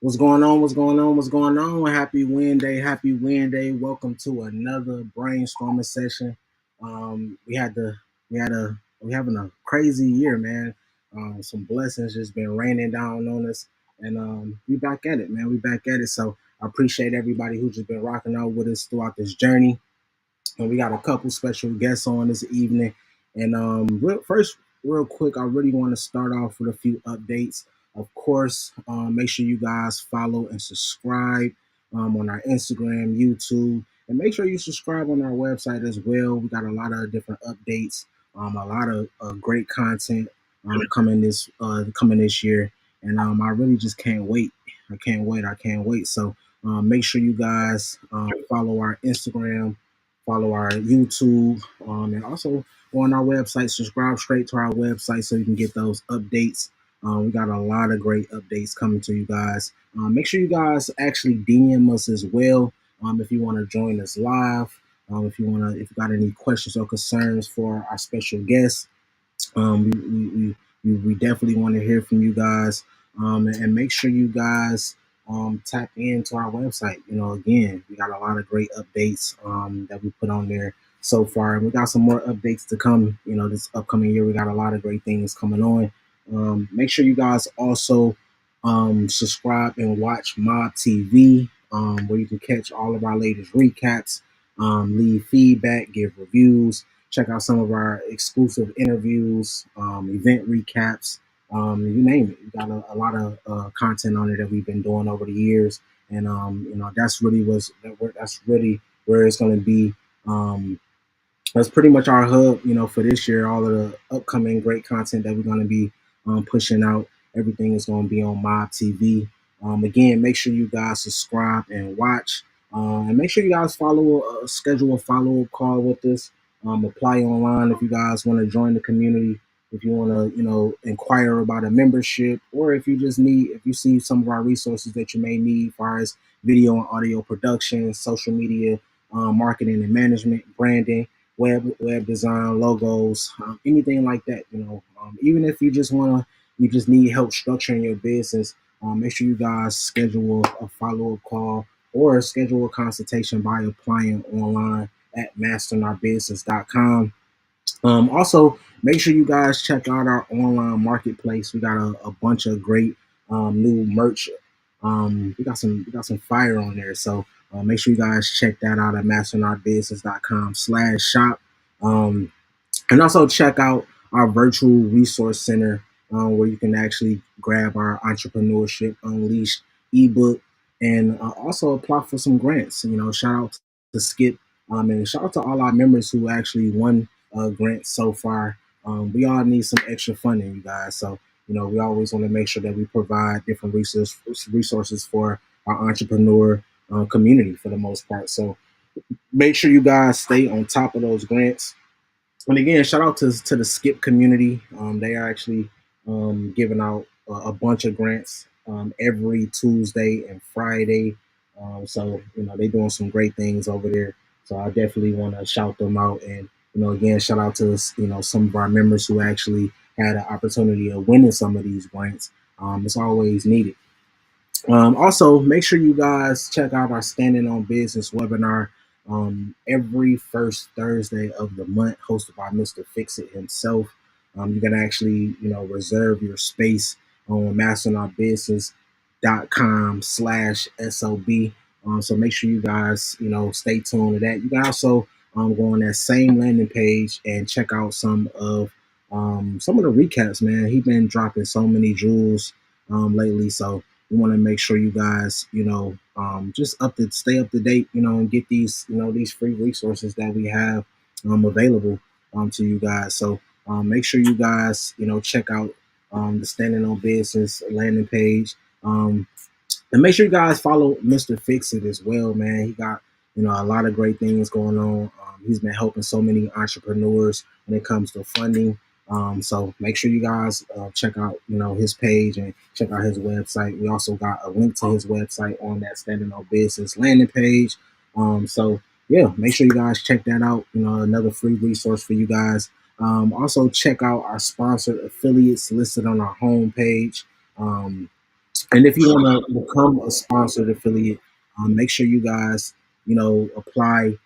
What's going on? What's going on? What's going on? Happy Wednesday. Happy Wednesday. Welcome to another brainstorming session. We had the we having a crazy year, man. Some blessings just been raining down on us, and we back at it, man. We back at it. So I appreciate everybody who's just been rocking out with us throughout this journey. And we got a couple special guests on this evening. And real quick, I really want to start off with a few updates. Of course, make sure you guys follow and subscribe on our Instagram, YouTube, and make sure you subscribe on our website as well. We got a lot of different updates, a lot of great content coming this year, and I really just can't wait. I can't wait. I can't wait. So make sure you guys follow our Instagram, follow our YouTube, and also go on our website, subscribe straight to our website so you can get those updates. We got a lot of great updates coming to you guys. Make sure you guys actually DM us as well if you want to join us live. If you got any questions or concerns for our special guests, we definitely want to hear from you guys. And make sure you guys tap into our website. Again, we got a lot of great updates that we put on there so far, and we got some more updates to come. This upcoming year, we got a lot of great things coming on. Make sure you guys also subscribe and watch M.O.B TV, where you can catch all of our latest recaps, leave feedback, give reviews, check out some of our exclusive interviews, event recaps, you name it. We got a lot of content on it that we've been doing over the years, and that's really where it's going to be. That's pretty much our hub, for this year. All of the upcoming great content that we're going to be pushing out, everything is going to be on M.O.B TV. Again, make sure you guys subscribe and watch, and make sure you guys schedule a follow up call with us. Apply online if you guys want to join the community. If you want to, inquire about a membership, or if you see some of our resources that you may need, as far as video and audio production, social media, marketing and management, branding, web design, logos, anything like that. Even if you just need help structuring your business, make sure you guys schedule a follow up call or schedule a consultation by applying online at masterourbusiness.com. Also, make sure you guys check out our online marketplace. We got a bunch of great new merch. We got some fire on there. So make sure you guys check that out at masterourbusiness.com/shop. And also check out our virtual resource center, where you can actually grab our Entrepreneurship Unleashed ebook, and also apply for some grants. Shout out to Skip, and shout out to all our members who actually won grants so far. We all need some extra funding, you guys. So we always want to make sure that we provide different resources for our entrepreneur community for the most part. So make sure you guys stay on top of those grants. And again, shout out to the Skip community. They are actually giving out a bunch of grants every Tuesday and Friday. So they're doing some great things over there. So I definitely want to shout them out. And again, shout out to some of our members who actually had an opportunity of winning some of these grants. It's always needed. Also, make sure you guys check out our Standing on Business webinar every first Thursday of the month, hosted by Mr. Fix It himself. You can actually, reserve your space on masterourbusiness.com/SOB. So make sure you guys, stay tuned to that. You can also go on that same landing page and check out some of the recaps, man. He's been dropping so many jewels lately. So we want to make sure you guys, just stay up to date, and get these free resources that we have available to you guys. So make sure you guys, check out the Standing on Business landing page. And make sure you guys follow Mr. Fix It as well, man. He got, a lot of great things going on. He's been helping so many entrepreneurs when it comes to funding. So make sure you guys check out, his page and check out his website. We also got a link to his website on that Standing on Business landing page. So yeah, make sure you guys check that out. Another free resource for you guys. Also check out our sponsored affiliates listed on our homepage. And if you want to become a sponsored affiliate, make sure you guys, apply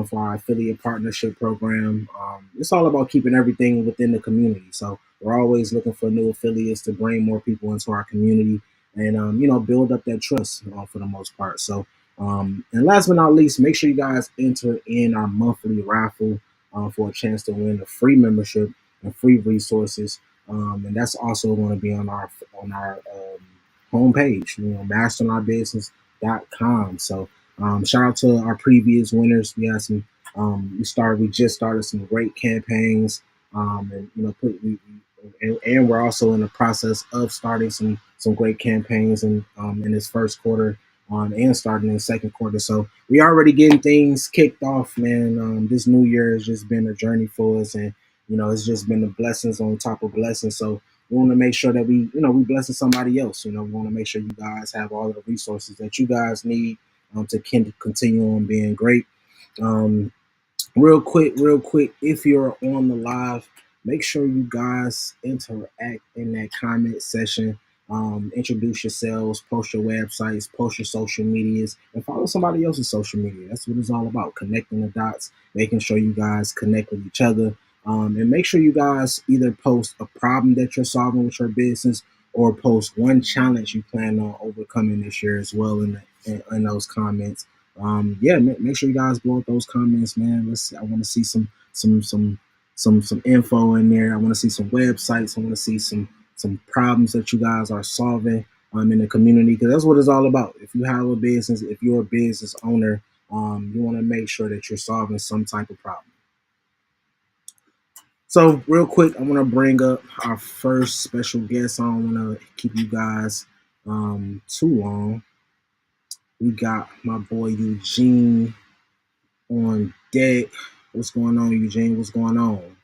for our affiliate partnership program. It's all about keeping everything within the community. So we're always looking for new affiliates to bring more people into our community and, build up that trust for the most part. So, and last but not least, make sure you guys enter in our monthly raffle for a chance to win a free membership and free resources. And that's also going to be on our homepage, masteringourbusiness.com. So shout out to our previous winners. We just started some great campaigns, and and we're also in the process of starting some great campaigns in this first quarter, and starting in the second quarter. So we already getting things kicked off, man. This new year has just been a journey for us, and it's just been the blessings on top of blessings. So we want to make sure that we blessing somebody else. We want to make sure you guys have all the resources that you guys need to continue on being great. Um, real quick, if you're on the live, make sure you guys interact in that comment section. Introduce yourselves, post your websites, post your social medias, and follow somebody else's social media. That's what it's all about, connecting the dots, making sure you guys connect with each other. And make sure you guys either post a problem that you're solving with your business or post one challenge you plan on overcoming this year as well in those comments. Yeah, make sure you guys blow up those comments, man. I want to see some info in there. I want to see some websites. I want to see some problems that you guys are solving in the community, because that's what it's all about. If you have a business, if you're a business owner, you want to make sure that you're solving some type of problem. So real quick, I want to bring up our first special guest. I don't want to keep you guys too long. We got my boy Eugene on deck. What's going on, Eugene? What's going on?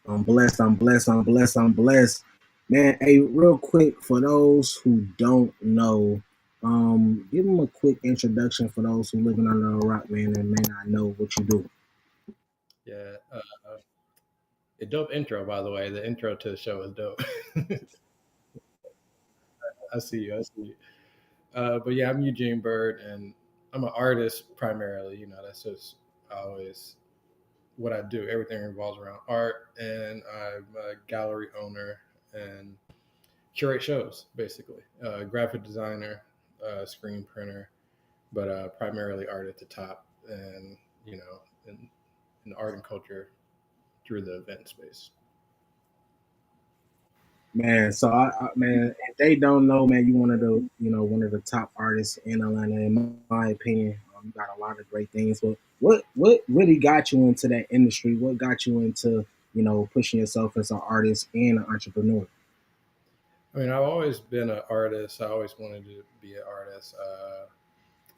I'm blessed. I'm blessed. I'm blessed. I'm blessed. Man, hey, real quick, for those who don't know, give them a quick introduction for those who living under a rock, man, and may not know what you do. Yeah, a dope intro, by the way. The intro to the show is dope. I see you. I see you. But yeah, I'm Eugene Bird, and I'm an artist primarily. That's just always what I do. Everything revolves around art, and I'm a gallery owner and curate shows, basically. Graphic designer, screen printer, but primarily art at the top, and in art and culture through the event space. Man, so man, if they don't know, man, you one of the top artists in Atlanta, in my opinion. You got a lot of great things, but what really got you into that industry? What got you into pushing yourself as an artist and an entrepreneur? I mean, I've always been an artist. I always wanted to be an artist.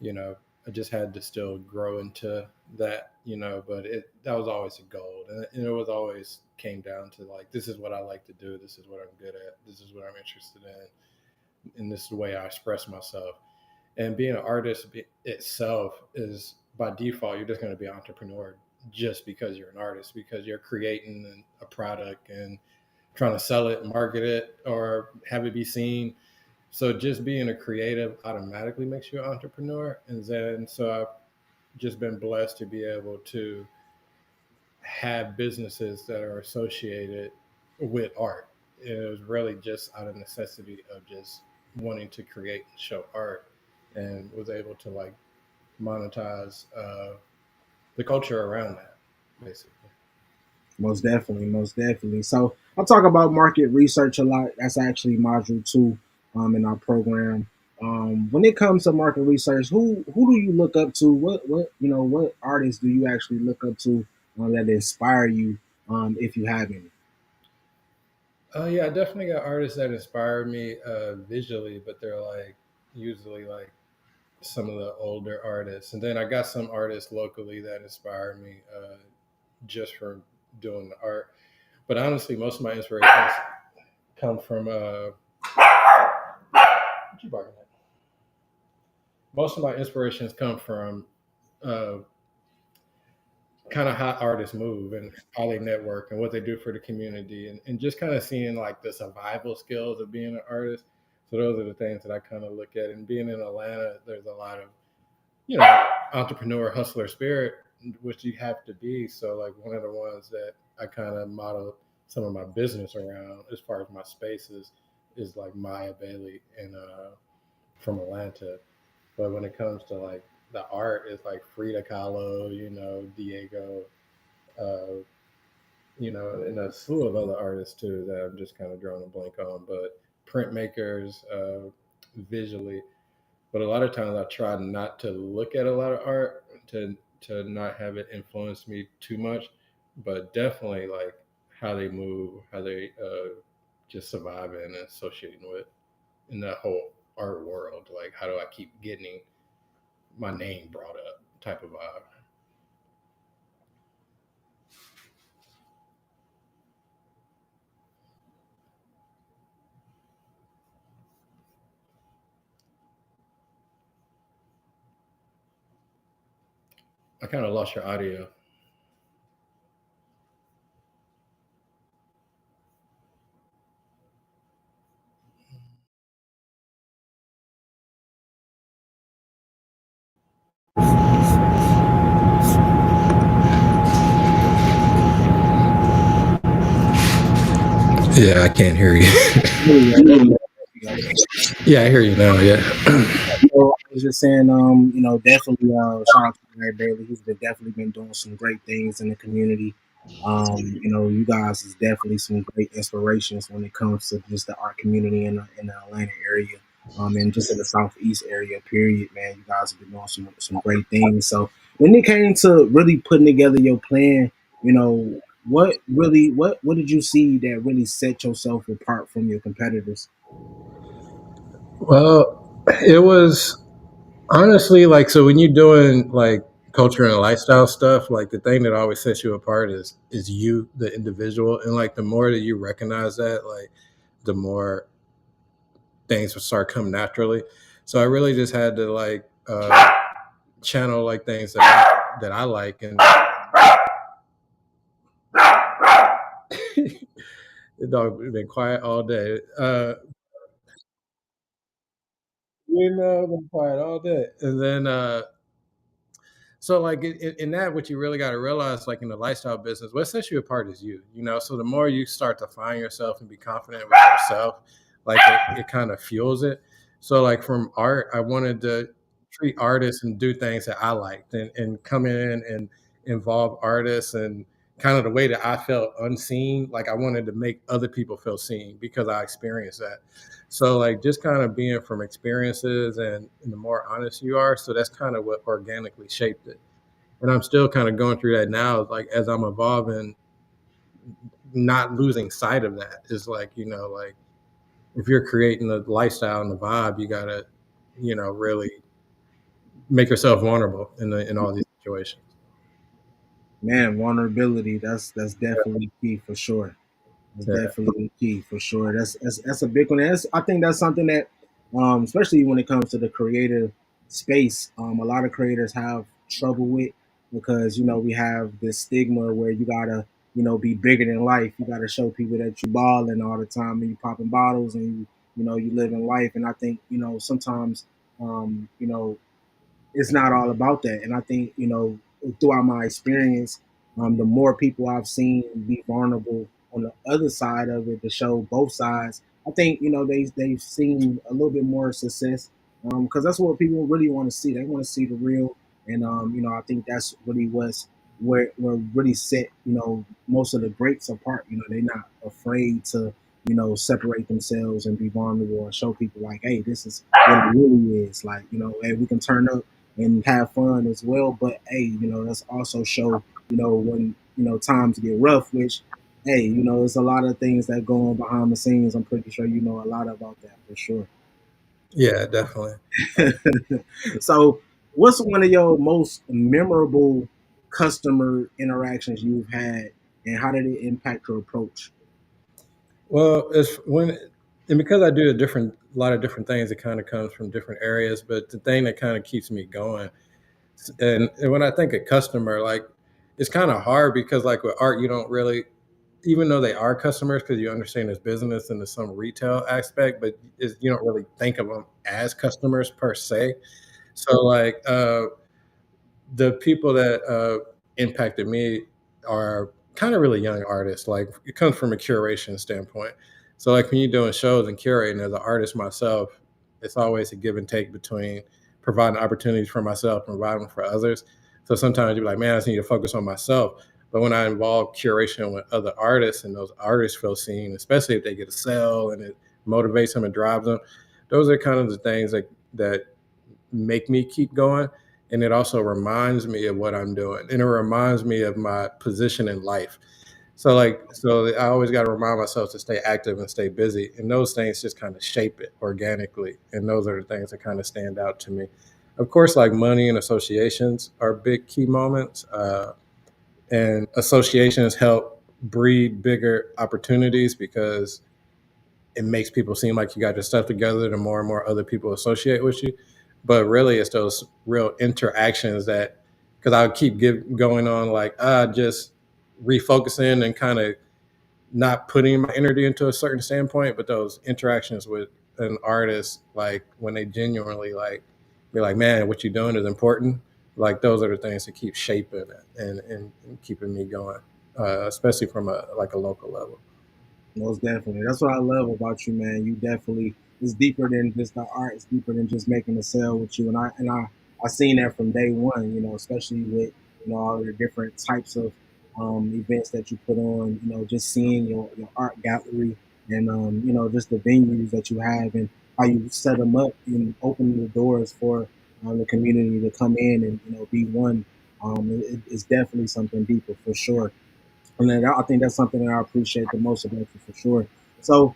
You know, I just had to still grow into that. But that was always a goal, and it was always came down to like, this is what I like to do. This is what I'm good at. This is what I'm interested in, and this is the way I express myself. And being an artist itself is by default, you're just going to be an entrepreneur just because you're an artist, because you're creating a product and trying to sell it, market it, or have it be seen. So just being a creative automatically makes you an entrepreneur. And then so I've just been blessed to be able to have businesses that are associated with art. It was really just out of necessity of just wanting to create and show art, and was able to like monetize the culture around that, basically. Most definitely, most definitely. So I'll talk about market research a lot. That's actually module 2 in our program. When it comes to market research, who do you look up to? What artists do you actually look up to that inspire you, if you have any? Yeah, I definitely got artists that inspire me visually, but they're like usually like some of the older artists. And then I got some artists locally that inspire me just from doing the art. But honestly, most of my inspirations come from what you barking at? Most of my inspirations come from uh, kind of how artists move and how they network and what they do for the community, and just kind of seeing like the survival skills of being an artist. So those are the things that I kind of look at. And being in Atlanta, there's a lot of, entrepreneur hustler spirit, which you have to be. So like one of the ones that I kind of model some of my business around as far as my spaces is like Maya Bailey and from Atlanta. But when it comes to like the art, it's like Frida Kahlo, Diego, uh, and a slew of other artists too that I'm just kind of drawing a blank on. But printmakers, visually. But a lot of times I try not to look at a lot of art to not have it influence me too much. But definitely like how they move, how they just surviving and associating with in that whole art world. Like how do I keep getting my name brought up type of vibe. I kind of lost your audio. Yeah, I can't hear you. There we go. There we go. Yeah, I hear you now. Yeah. So I was just saying, definitely shout out to Larry Bailey. He's definitely been doing some great things in the community. You guys is definitely some great inspirations when it comes to just the art community in the Atlanta area, and just in the Southeast area. Period, man. You guys have been doing some great things. So when it came to really putting together your plan, what did you see that really set yourself apart from your competitors? Well, it was honestly like so when you're doing like culture and lifestyle stuff, like the thing that always sets you apart is you, the individual, and like the more that you recognize that, like the more things will start coming naturally. So I really just had to like channel like things that I like, and the dog been quiet all day. Been quiet all day, and then so like in that, what you really got to realize, like in the lifestyle business, what sets you apart is you. So the more you start to find yourself and be confident with yourself, like it kind of fuels it. So like from art, I wanted to treat artists and do things that I liked, and come in and involve artists and kind of the way that I felt unseen. Like I wanted to make other people feel seen because I experienced that. So like just kind of being from experiences, and the more honest you are, so that's kind of what organically shaped it. And I'm still kind of going through that now, like as I'm evolving, not losing sight of that is like, like if you're creating the lifestyle and the vibe, you gotta, really make yourself vulnerable in all these situations. Man, vulnerability, that's definitely key for sure. That's Yeah. definitely key for sure. That's a big one. I think that's something that, especially when it comes to the creative space, a lot of creators have trouble with because we have this stigma where you gotta be bigger than life. You gotta show people that you balling all the time and you popping bottles and you living life. And I think sometimes it's not all about that. And I think, throughout my experience, the more people I've seen be vulnerable on the other side of it to show both sides, I think, they've seen a little bit more success because that's what people really want to see. They want to see the real. And, I think that's really where really set, most of the greats apart. They're not afraid to, separate themselves and be vulnerable and show people like, hey, this is what it really is. Like, hey, we can turn up and have fun as well. But hey, let's also show, when times get rough, which hey, there's a lot of things that go on behind the scenes. I'm pretty sure you know a lot about that for sure. Yeah, definitely. So, what's one of your most memorable customer interactions you've had, and how did it impact your approach? Well, it's when, and because I do a lot of different things, it kind of comes from different areas. But the thing that kind of keeps me going, and when I think of customer, like it's kind of hard because like with art, you don't really, even though they are customers, because you understand it's business and there's some retail aspect, but you don't really think of them as customers per se. So like the people that impacted me are kind of really young artists. Like it comes from a curation standpoint. So like when you're doing shows and curating as an artist myself, it's always a give and take between providing opportunities for myself and providing for others. So sometimes you're like, man, I just need to focus on myself. But when I involve curation with other artists and those artists feel seen, especially if they get a sell and it motivates them and drives them, those are kind of the things that make me keep going. And it also reminds me of what I'm doing. And it reminds me of my position in life. So I always got to remind myself to stay active and stay busy. And those things just kind of shape it organically. And those are the things that kind of stand out to me. Of course, like money and associations are big key moments. And associations help breed bigger opportunities because it makes people seem like you got your stuff together the more and more other people associate with you. But really, it's those real interactions that, because I would going on like, just refocusing and kind of not putting my energy into a certain standpoint, but those interactions with an artist, like when they genuinely like be like, man, what you're doing is important. Like those are the things that keep shaping it and keeping me going, especially from a like a local level. Most definitely. That's what I love about you, man. You definitely, it's deeper than just the art. It's deeper than just making a sale with you. I seen that from day one. Especially with all the different types of events that you put on. Just seeing your art gallery and just the venues that you have and how you set them up and open the doors for the community to come in and be one. It's definitely something deeper for sure. And then I think that's something that I appreciate the most about you for sure. So,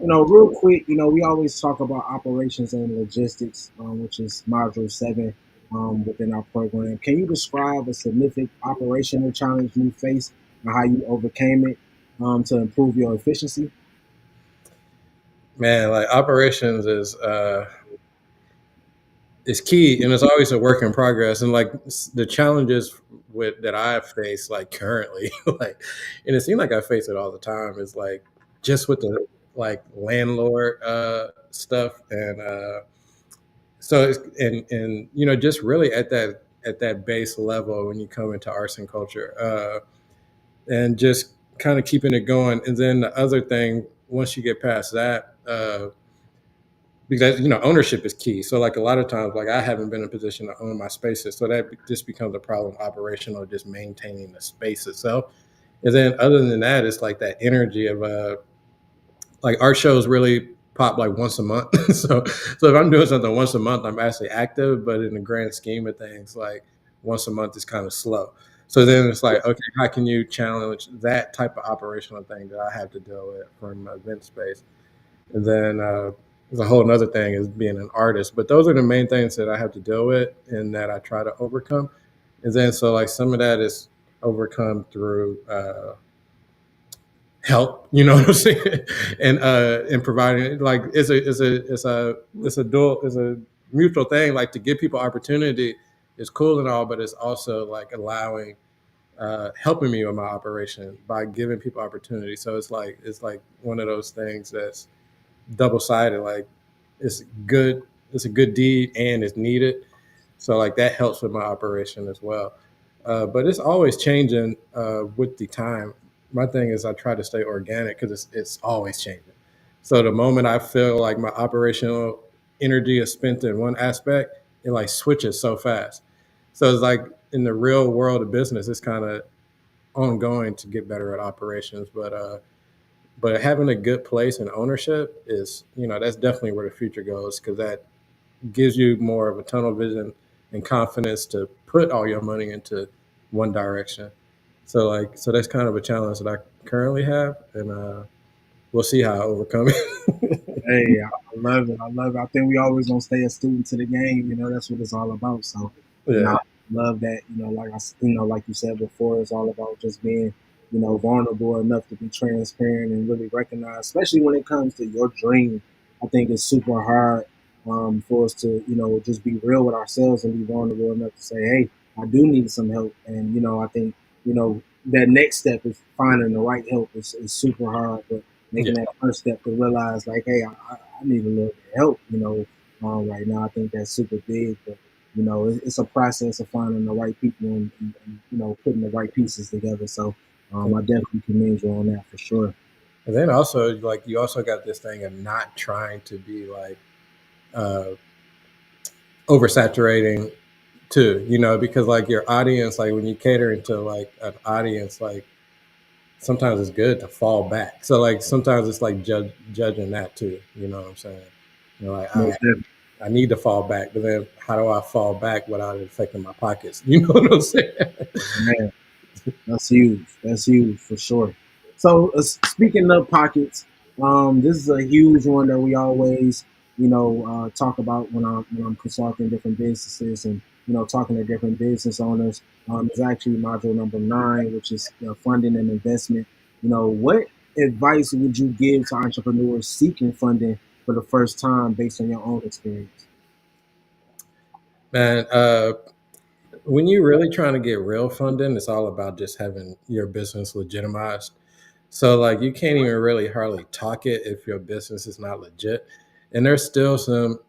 real quick, we always talk about operations and logistics, which is module 7 within our program. Can you describe a significant operational challenge you faced and how you overcame it to improve your efficiency? Man, like operations is key, and it's always a work in progress. And like the challenges with that I face like currently, like, and it seems like I face it all the time. Is like just with the like landlord stuff, and so it's, and just really at that base level when you come into arts and culture, and just kind of keeping it going. And then the other thing, once you get past that. Because ownership is key. So like a lot of times, like I haven't been in a position to own my spaces, so that just becomes a problem operational, just maintaining the space itself. And then other than that, it's like that energy of like art shows really pop like once a month. So if I'm doing something once a month, I'm actually active, but in the grand scheme of things, like once a month is kind of slow. So then it's like, okay, how can you challenge that type of operational thing that I have to deal with from event space? And then there's a whole another thing is being an artist. But those are the main things that I have to deal with and that I try to overcome. And then so like some of that is overcome through help, you know what I'm saying? And providing like it's a mutual thing. Like to give people opportunity is cool and all, but it's also like allowing helping me with my operation by giving people opportunity. So it's like one of those things that's double sided. Like it's good, it's a good deed and it's needed. So like that helps with my operation as well. But it's always changing with the time. My thing is I try to stay organic because it's always changing. So the moment I feel like my operational energy is spent in one aspect, it like switches so fast. So it's like in the real world of business, it's kind of ongoing to get better at operations. But having a good place and ownership is, that's definitely where the future goes because that gives you more of a tunnel vision and confidence to put all your money into one direction. So that's kind of a challenge that I currently have, and we'll see how I overcome it. Hey, I love it. I love it. I think we always gonna stay a student to the game. That's what it's all about. So, I Yeah, love that. Like you said before, it's all about just being, vulnerable enough to be transparent and really recognize, especially when it comes to your dream. I think it's super hard for us to, just be real with ourselves and be vulnerable enough to say, hey, I do need some help. And I think that next step is finding the right help is super hard, but Yeah, making that first step to realize like, hey, I need a little bit of help, right now. I think that's super big, but it's a process of finding the right people and putting the right pieces together. So I definitely commend you on that for sure. and then also like you also got this thing of not trying to be like uh, oversaturating too, because like your audience, like when you cater into like an audience, like sometimes it's good to fall back. So like sometimes it's like judging that too. You know what I'm saying? Like Most definitely. I need to fall back, but then how do I fall back without it affecting my pockets? You know what I'm saying? Man, that's huge. That's huge for sure. So speaking of pockets, this is a huge one that we always, talk about when I'm consulting different businesses and talking to different business owners. It's actually module number 9, which is funding and investment. What advice would you give to entrepreneurs seeking funding for the first time based on your own experience? Man, when you're really trying to get real funding, it's all about just having your business legitimized. So like you can't even really hardly talk it if your business is not legit. And there's still some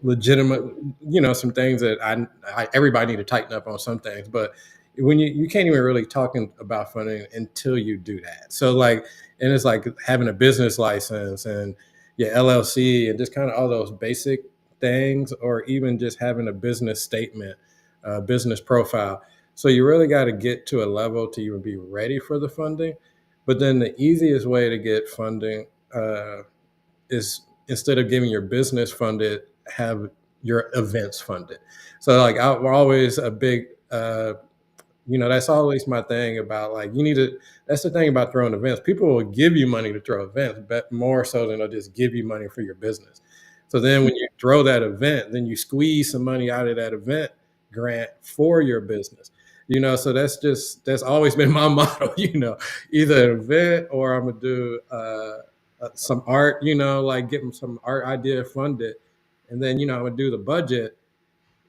legitimate, some things that everybody need to tighten up on some things, but when you can't even really talking about funding until you do that. So like, and it's like having a business license and your LLC and just kind of all those basic things, or even just having a business statement, business profile. So you really got to get to a level to even be ready for the funding. But then the easiest way to get funding is instead of giving your business funded, have your events funded. So like we're always a big that's always my thing about like you need to. That's the thing about throwing events. People will give you money to throw events, but more so than they'll just give you money for your business. So then when you throw that event, then you squeeze some money out of that event grant for your business. So that's always been my motto. Either an event or I'm gonna do some art. Like get some art idea funded, and then I'm gonna do the budget,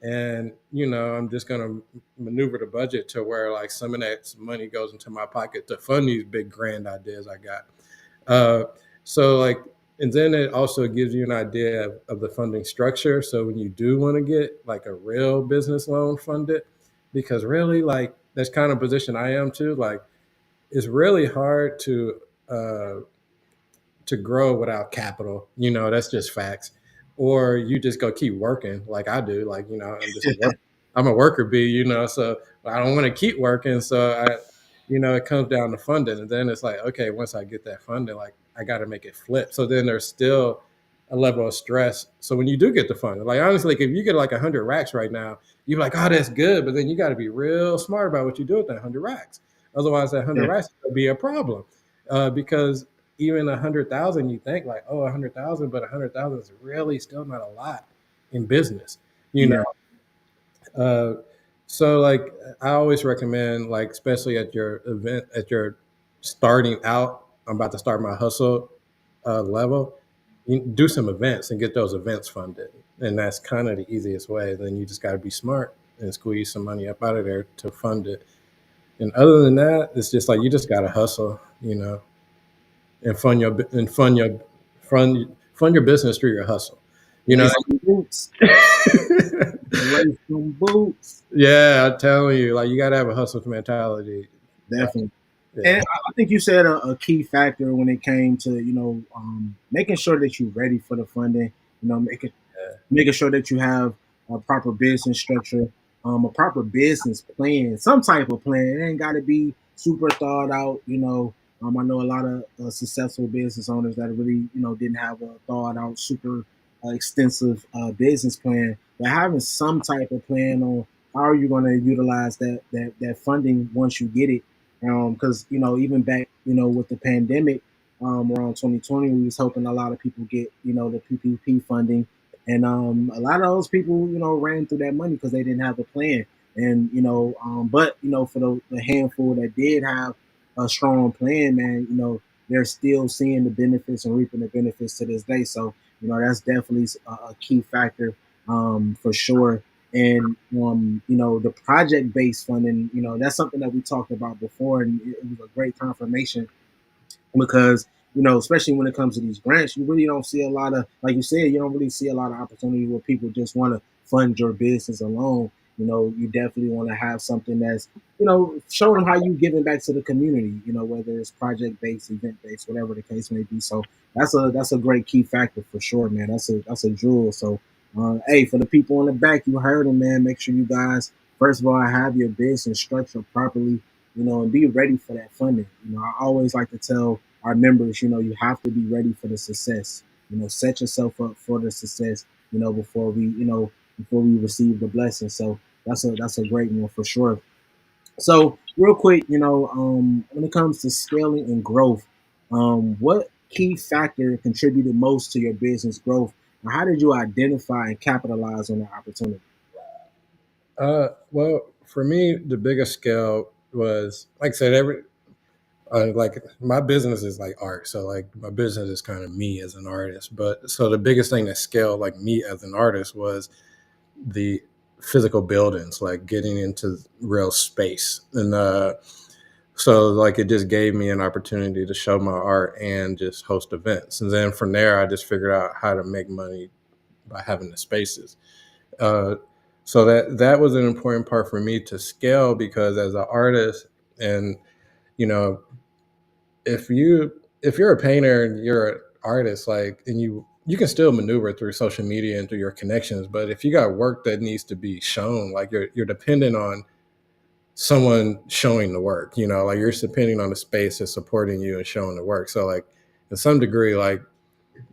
and I'm just going to maneuver the budget to where like some of that money goes into my pocket to fund these big grand ideas I got. So like, and then it also gives you an idea of the funding structure. So when you do want to get like a real business loan funded, because really like that's kind of position I am too, like it's really hard uh, to grow without capital. That's just facts. Or you just go keep working like I do. Like, I'm a worker bee, so I don't want to keep working. So it comes down to funding. And then it's like, okay, once I get that funding, like I got to make it flip. So then there's still a level of stress. So when you do get the funding, like honestly, like if you get like 100 racks right now, you're like, oh, that's good. But then you got to be real smart about what you do with that 100 racks. Otherwise, that 100 racks will be a problem. Because even 100,000, you think like, oh, 100,000, but 100,000 is really still not a lot in business, you know. Yeah, Uh, so like, I always recommend, like, especially at your event, at your starting out, I'm about to start my hustle level. You do some events and get those events funded, and that's kind of the easiest way. Then you just got to be smart and squeeze some money up out of there to fund it. And other than that, it's just like you just got to hustle, and fund your business through your hustle. You know. lace some boots, lace some boots. Yeah, I'm telling you, like you got to have a hustle mentality. Like, Definitely. And yeah, I think you said a key factor when it came to making sure that you're ready for the funding. Making sure that you have a proper business structure, a proper business plan, some type of plan. It ain't got to be super thought out. I know a lot of successful business owners that really didn't have a thought out, super extensive business plan, but having some type of plan on how are you going to utilize that funding once you get it. Because even back with the pandemic around 2020, we was helping a lot of people get the PPP funding, and a lot of those people ran through that money because they didn't have a plan. And but for the handful that did have a strong plan, man, they're still seeing the benefits and reaping the benefits to this day. So that's definitely a key factor for sure. And the project based funding, that's something that we talked about before, and it was a great confirmation because especially when it comes to these grants, you really don't see a lot of, like you said, you don't really see a lot of opportunities where people just want to fund your business alone. You definitely want to have something that's show them how you giving back to the community, whether it's project based, event based, whatever the case may be. So that's a great key factor for sure, man. That's a jewel. So hey, for the people in the back, you heard them, man. Make sure you guys, first of all, have your business structured properly, and be ready for that funding. I always like to tell our members, you have to be ready for the success. Set yourself up for the success, before we receive the blessing. So that's a great one for sure. So real quick, when it comes to scaling and growth, what key factor contributed most to your business growth? And how did you identify and capitalize on that opportunity? Well, for me, the biggest scale was, like I said, like my business is like art, so like my business is kind of me as an artist. But so the biggest thing that scaled like me as an artist was the physical buildings, like getting into real space, and so like it just gave me an opportunity to show my art and just host events. And then from there, I just figured out how to make money by having the spaces. Uh, so that was an important part for me to scale because as an artist, and you know, if you're a painter and you're an artist, like, and you can still maneuver through social media and through your connections, but if you got work that needs to be shown, like you're dependent on someone showing the work, like you're depending on the space that's supporting you and showing the work. So like in some degree, like,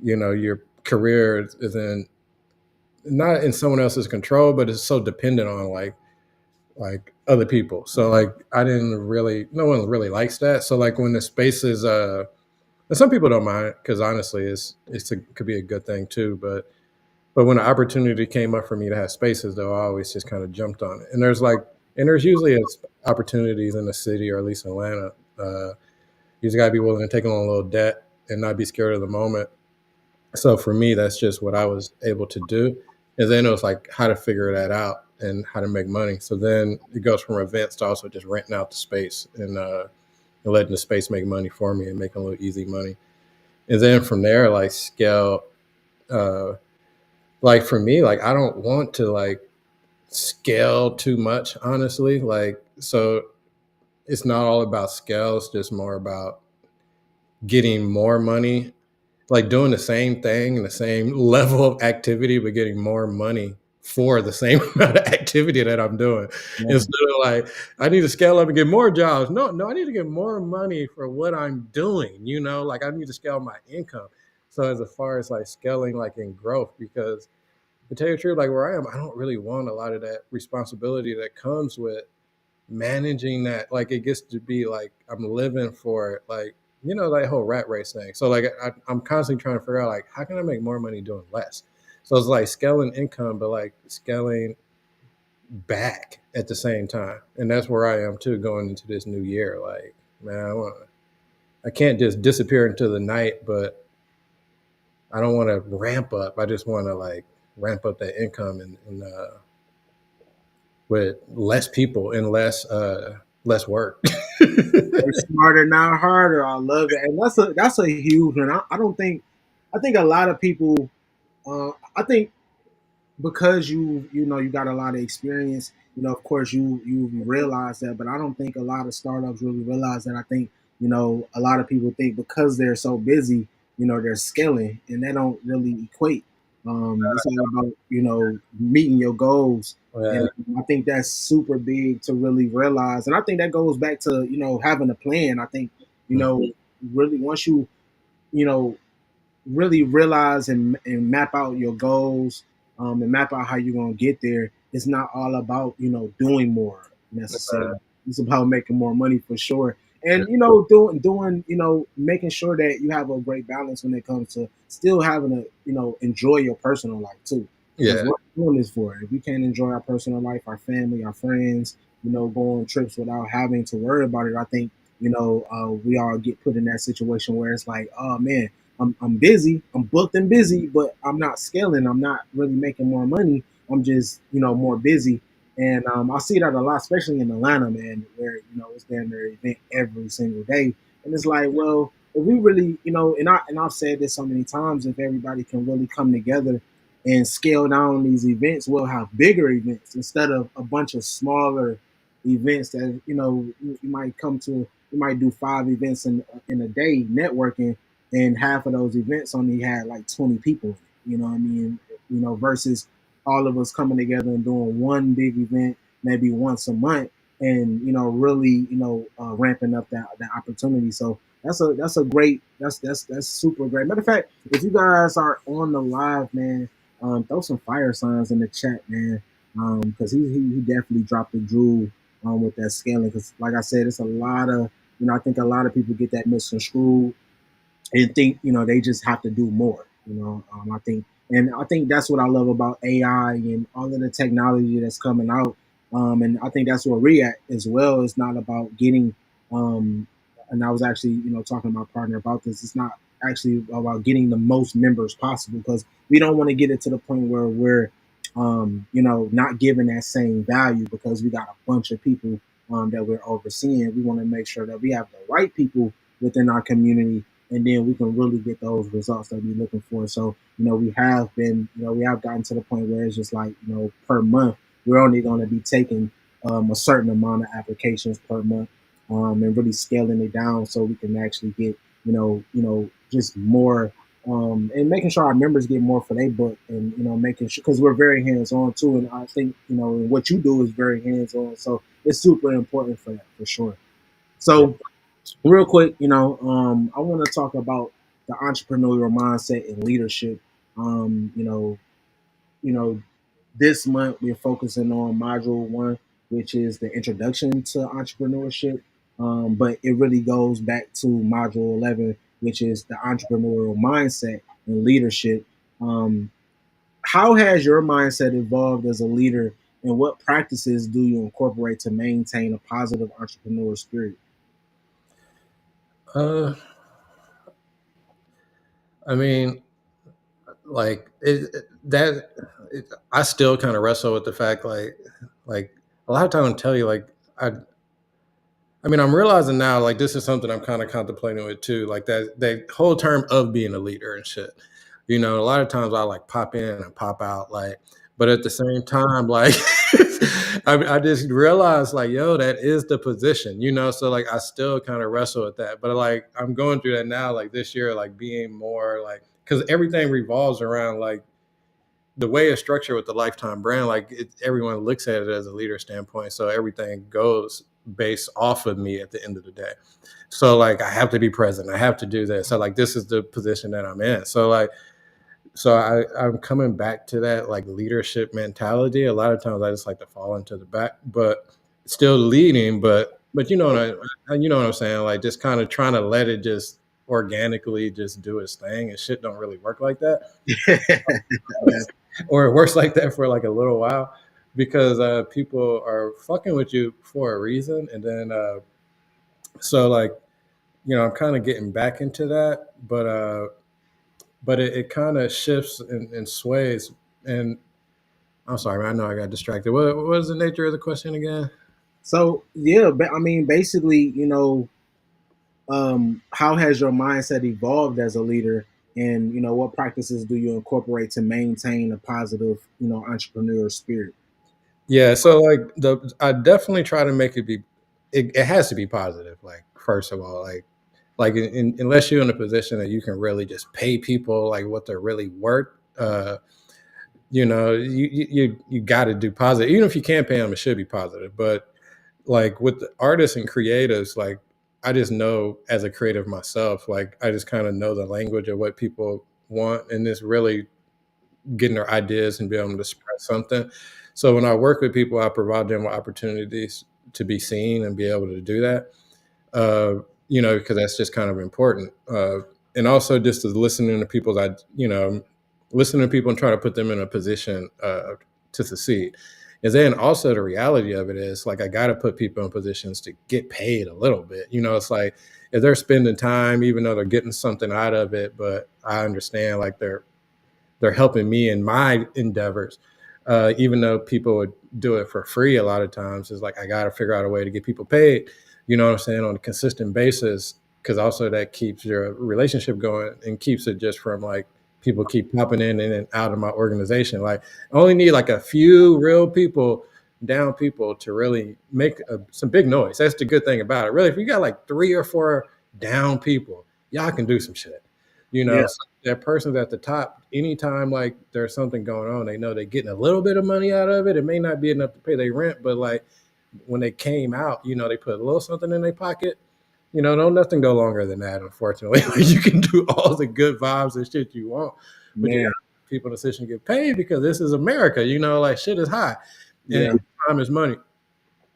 your career is in not in someone else's control, but it's so dependent on like other people. So like I didn't really, no one really likes that. So like when the space is and some people don't mind because honestly could be a good thing too. But when the opportunity came up for me to have spaces, though, I always just kind of jumped on it. And there's usually opportunities in the city, or at least Atlanta. You just got to be willing to take on a little debt and not be scared of the moment. So for me, that's just what I was able to do. And then it was like how to figure that out and how to make money. So then it goes from events to also just renting out the space and letting the space make money for me and making a little easy money. And then from there, like scale, uh, like for me, like I don't want to like scale too much, honestly. Like, so it's not all about scale, it's just more about getting more money, like doing the same thing and the same level of activity, but getting more money for the same amount of activity that I'm doing. Yeah. Instead of like, I need to scale up and get more jobs. No, no, I need to get more money for what I'm doing, like I need to scale my income. So as far as like scaling, like in growth, because to tell you the truth, like where I am, I don't really want a lot of that responsibility that comes with managing that. Like it gets to be like I'm living for it, like that whole rat race thing. So like I'm constantly trying to figure out like how can I make more money doing less. So it's like scaling income, but like scaling back at the same time, and that's where I am too going into this new year. Like, man, I can't just disappear into the night, but I don't want to ramp up. I just want to like ramp up that income and with less people and less work. Work smarter, not harder. I love it, and that's a huge one. I think a lot of people. I think because you got a lot of experience, of course you realize that, but I don't think a lot of startups really realize that. I think a lot of people think because they're so busy, they're scaling, and they don't really equate. It's all about meeting your goals, Yeah. and I think that's super big to really realize. And I think that goes back to having a plan. I think really once you know really realize and map out your goals, and map out how you're going to get there. It's not all about doing more necessarily. It's about making more money for sure, and doing making sure that you have a great balance when it comes to still having to enjoy your personal life too. Because Yeah. what we're doing this for, if we can't enjoy our personal life, our family, our friends, go on trips without having to worry about it, I think we all get put in that situation where it's like, oh man, I'm busy, I'm booked and busy, but I'm not scaling. I'm not really making more money. I'm just more busy. And I see that a lot, especially in Atlanta, man, where it's damn near event every single day. And it's like, well, if we really, and I've said this so many times, if everybody can really come together and scale down these events, we'll have bigger events instead of a bunch of smaller events that you might come to. You might do 5 events in a day networking, and half of those events only had like 20 people. You know what I mean? Versus all of us coming together and doing one big event maybe once a month, and really ramping up that opportunity. So that's a great that's super great. Matter of fact, if you guys are on the live, man, throw some fire signs in the chat, man, because he definitely dropped the jewel with that scaling. Because like I said, it's a lot of I think a lot of people get that misconstrued and think they just have to do more. I think that's what I love about AI and all of the technology that's coming out. And I think that's where we at as well. It's not about getting. Um, and I was actually talking to my partner about this. It's not actually about getting the most members possible, because we don't want to get it to the point where we're not giving that same value because we got a bunch of people that we're overseeing. We want to make sure that we have the right people within our community, and then we can really get those results that we're looking for. So, we have gotten to the point where it's just like, per month, we're only going to be taking a certain amount of applications per month, and really scaling it down so we can actually get, just more, and making sure our members get more for their book, and, making sure, because we're very hands on too. And I think, what you do is very hands on. So it's super important for that, for sure. Yeah. So, real quick, I want to talk about the entrepreneurial mindset and leadership. Um, you know, you know, this month we're focusing on module 1, which is the introduction to entrepreneurship. But it really goes back to module 11, which is the entrepreneurial mindset and leadership. Um, how has your mindset evolved as a leader, and what practices do you incorporate to maintain a positive entrepreneur spirit? Uh, I mean, like I still kind of wrestle with the fact, like a lot of times I tell you, like I mean, I'm realizing now, like this is something I'm kind of contemplating with too, like that whole term of being a leader and shit. A lot of times I like pop in and pop out, like, but at the same time, like, I just realized, like, yo, that is the position. So like, I still kind of wrestle with that, but like, I'm going through that now, like this year, like being more like, because everything revolves around like the way it's structured with the lifetime brand, like everyone looks at it as a leader standpoint. So everything goes based off of me at the end of the day. So like I have to be present. I have to do this. So like this is the position that I'm in. So like I'm coming back to that like leadership mentality. A lot of times I just like to fall into the back, but still leading, but you know what I'm saying? Like just kind of trying to let it just organically just do its thing, and shit don't really work like that. Or it works like that for like a little while because people are fucking with you for a reason, and then so like I'm kind of getting back into that, but it kind of shifts and sways. And I'm sorry, man, I know I got distracted. What is the nature of the question again? So yeah, but I mean, basically, how has your mindset evolved as a leader, and what practices do you incorporate to maintain a positive, entrepreneur spirit? Yeah, so like I definitely try to make it be. It has to be positive. Like first of all, unless you're in a position that you can really just pay people like what they're really worth, you got to do positive. Even if you can't pay them, it should be positive. But like with the artists and creatives, like I just know as a creative myself, like I just kind of know the language of what people want, and it's really getting their ideas and be able to express something. So when I work with people, I provide them with opportunities to be seen and be able to do that. uh, because that's just kind of important. And also just to listening to people's, listening to people and try to put them in a position to succeed. And then also the reality of it is like I got to put people in positions to get paid a little bit. It's like if they're spending time, even though they're getting something out of it, but I understand like they're helping me in my endeavors. Even though people would do it for free a lot of times. It's like I got to figure out a way to get people paid, you know what I'm saying, on a consistent basis, because also that keeps your relationship going and keeps it just from like people keep popping in and out of my organization. Like I only need like a few real people, down people, to really make some big noise. That's the good thing about it. Really, if you got like 3 or 4 down people, y'all can do some shit. You Yeah, know, so that person's at the top. Anytime like there's something going on, they know they're getting a little bit of money out of it. It may not be enough to pay their rent, but like when they came out, you know, they put a little something in their pocket. You know, no, nothing go longer than that. Unfortunately, like, you can do all the good vibes and shit you want, but you got man. people in a position to get paid because this is America. You know, like shit is high, and Yeah, time is money.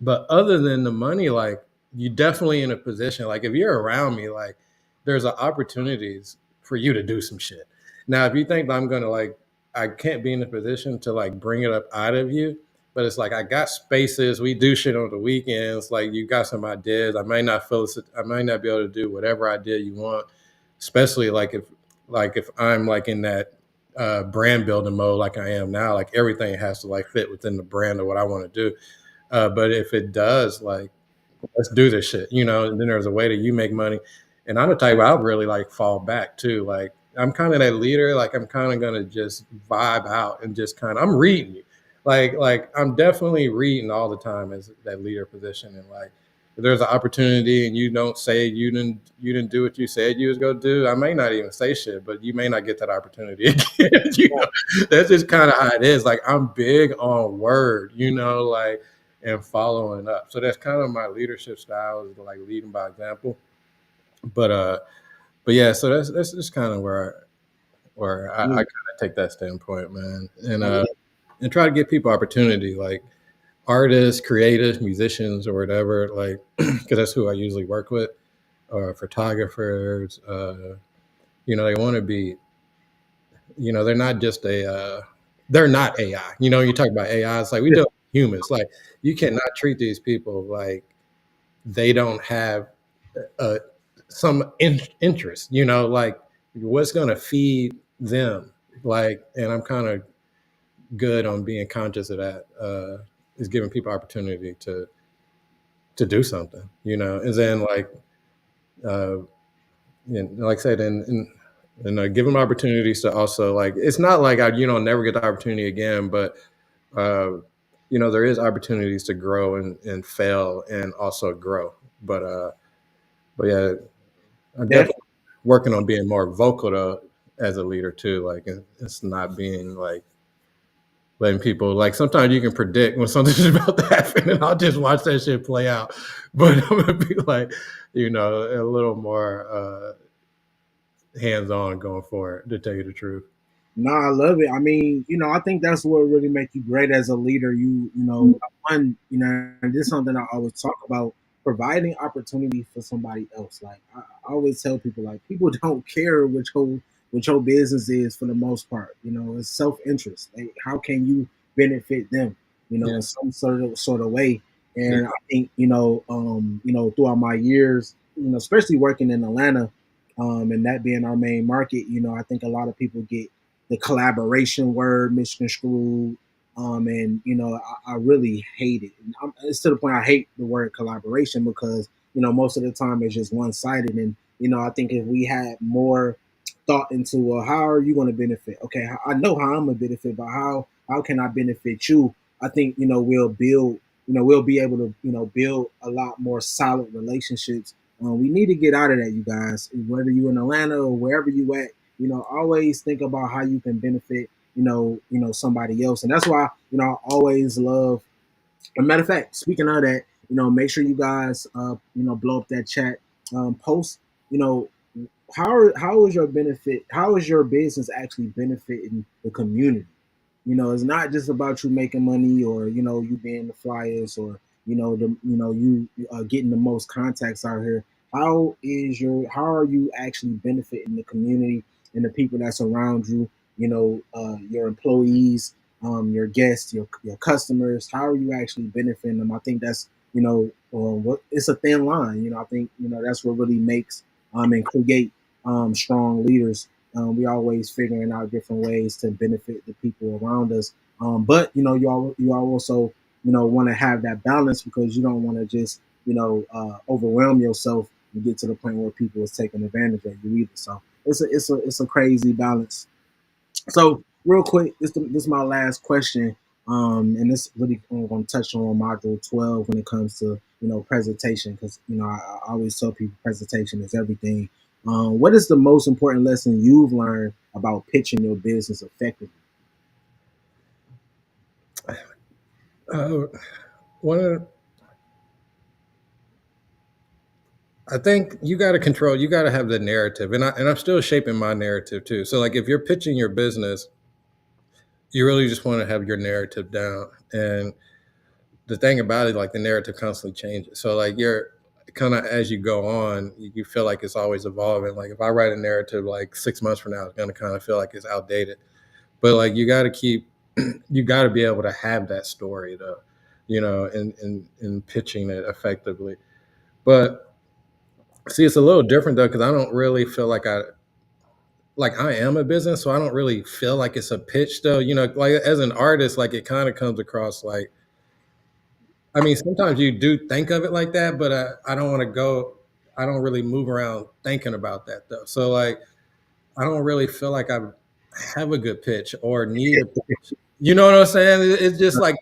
But other than the money, like you definitely in a position, like if you're around me, like there's opportunities for you to do some shit. Now, if you think that I'm gonna like, I can't be in a position to like bring it up out of you, but it's like I got spaces. We do shit on the weekends. Like you got some ideas. I might not be able to do whatever idea you want, especially like if I'm like in that brand building mode like I am now. Like everything has to like fit within the brand of what I want to do. But if it does, like, let's do this shit, you know. And then there's a way that you make money. And I'm the type I'll really like fall back too. Like I'm kind of that leader. Like I'm kind of gonna just vibe out and just kind of I'm reading you. Like I'm definitely reading all the time as that leader position. And like if there's an opportunity and you don't say you didn't do what you said you was gonna do, I may not even say shit, but you may not get that opportunity again. You know, that's just kind of how it is. Like I'm big on word, you know, like and following up. So that's kind of my leadership style is like leading by example. But but yeah, so that's just kind of where I yeah, kind of take that standpoint, man, oh, yeah, and try to give people opportunity, like artists, creatives, musicians, or whatever, like because that's who I usually work with, or photographers. You know, they want to be, you know, they're not just they're not AI. You know, you talk about AI, it's like we yeah, do humans. Like you cannot treat these people like they don't have uh, some interest, you know, like what's going to feed them. Like, and I'm kind of good on being conscious of that, is giving people opportunity to do something, you know, and then like, uh, like I said, and give them opportunities to also like, it's not like I, you know, never get the opportunity again, but, uh, you know, there is opportunities to grow and fail and also grow. But yeah, I'm definitely. definitely working on being more vocal to, as a leader too. Like it's not being like letting people like sometimes you can predict when something's about to happen, and I'll just watch that shit play out. But I'm gonna be like, you know, a little more hands on going forward. To tell you the truth. No, I love it. I mean, I think that's what really make you great as a leader. One, and this is something I always talk about, providing opportunity for somebody else. Like I always tell people, like people don't care what your business is for the most part. It's self interest. Like, how can you benefit them? Yeah, In some sort of way. yeah, And I think throughout my years, especially working in Atlanta, and that being our main market, I think a lot of people get the collaboration word misconstrued. And I really hate it. And it's to the point I hate the word collaboration because most of the time it's just one sided. And I think if we had more thought into, well, how are you going to benefit? Okay, I know how I'm going to benefit, but how can I benefit you? I think we'll be able to build a lot more solid relationships. We need to get out of that, you guys. Whether you in Atlanta or wherever you at, always think about how you can benefit somebody else. And that's why I always love, a matter of fact, speaking of that, make sure you guys blow up that chat, post, you know how is your benefit, how is your business actually benefiting the community? It's not just about you making money, or you being the flyers, or you getting the most contacts out here. How are you actually benefiting the community and the people that's around you? Your employees, your guests, your customers. How are you actually benefiting them? I think that's what it's a thin line. I think that's what really makes and create strong leaders. We always figuring out different ways to benefit the people around us. But you all also want to have that balance because you don't want to just overwhelm yourself and get to the point where people is taking advantage of you either. So it's a crazy balance. So real quick, this is my last question, and this really I'm going to touch on module 12 when it comes to presentation because I always tell people presentation is everything. What is the most important lesson you've learned about pitching your business effectively? Uh, one of I think you got to control. You got to have the narrative, and I'm still shaping my narrative too. So like, if you're pitching your business, you really just want to have your narrative down. And the thing about it, like the narrative constantly changes. So like you're kind of as you go on, you feel like it's always evolving. Like if I write a narrative like 6 months from now, it's gonna kind of feel like it's outdated. But like you got to keep, you got to be able to have that story though, in pitching it effectively. But see, it's a little different though because I don't really feel like I am a business, so I don't really feel like it's a pitch though. Like as an artist, like it kind of comes across like, I mean, sometimes you do think of it like that, but I don't want to go. I don't really move around thinking about that though. So like, I don't really feel like I have a good pitch or need a pitch. You know what I'm saying? It's just like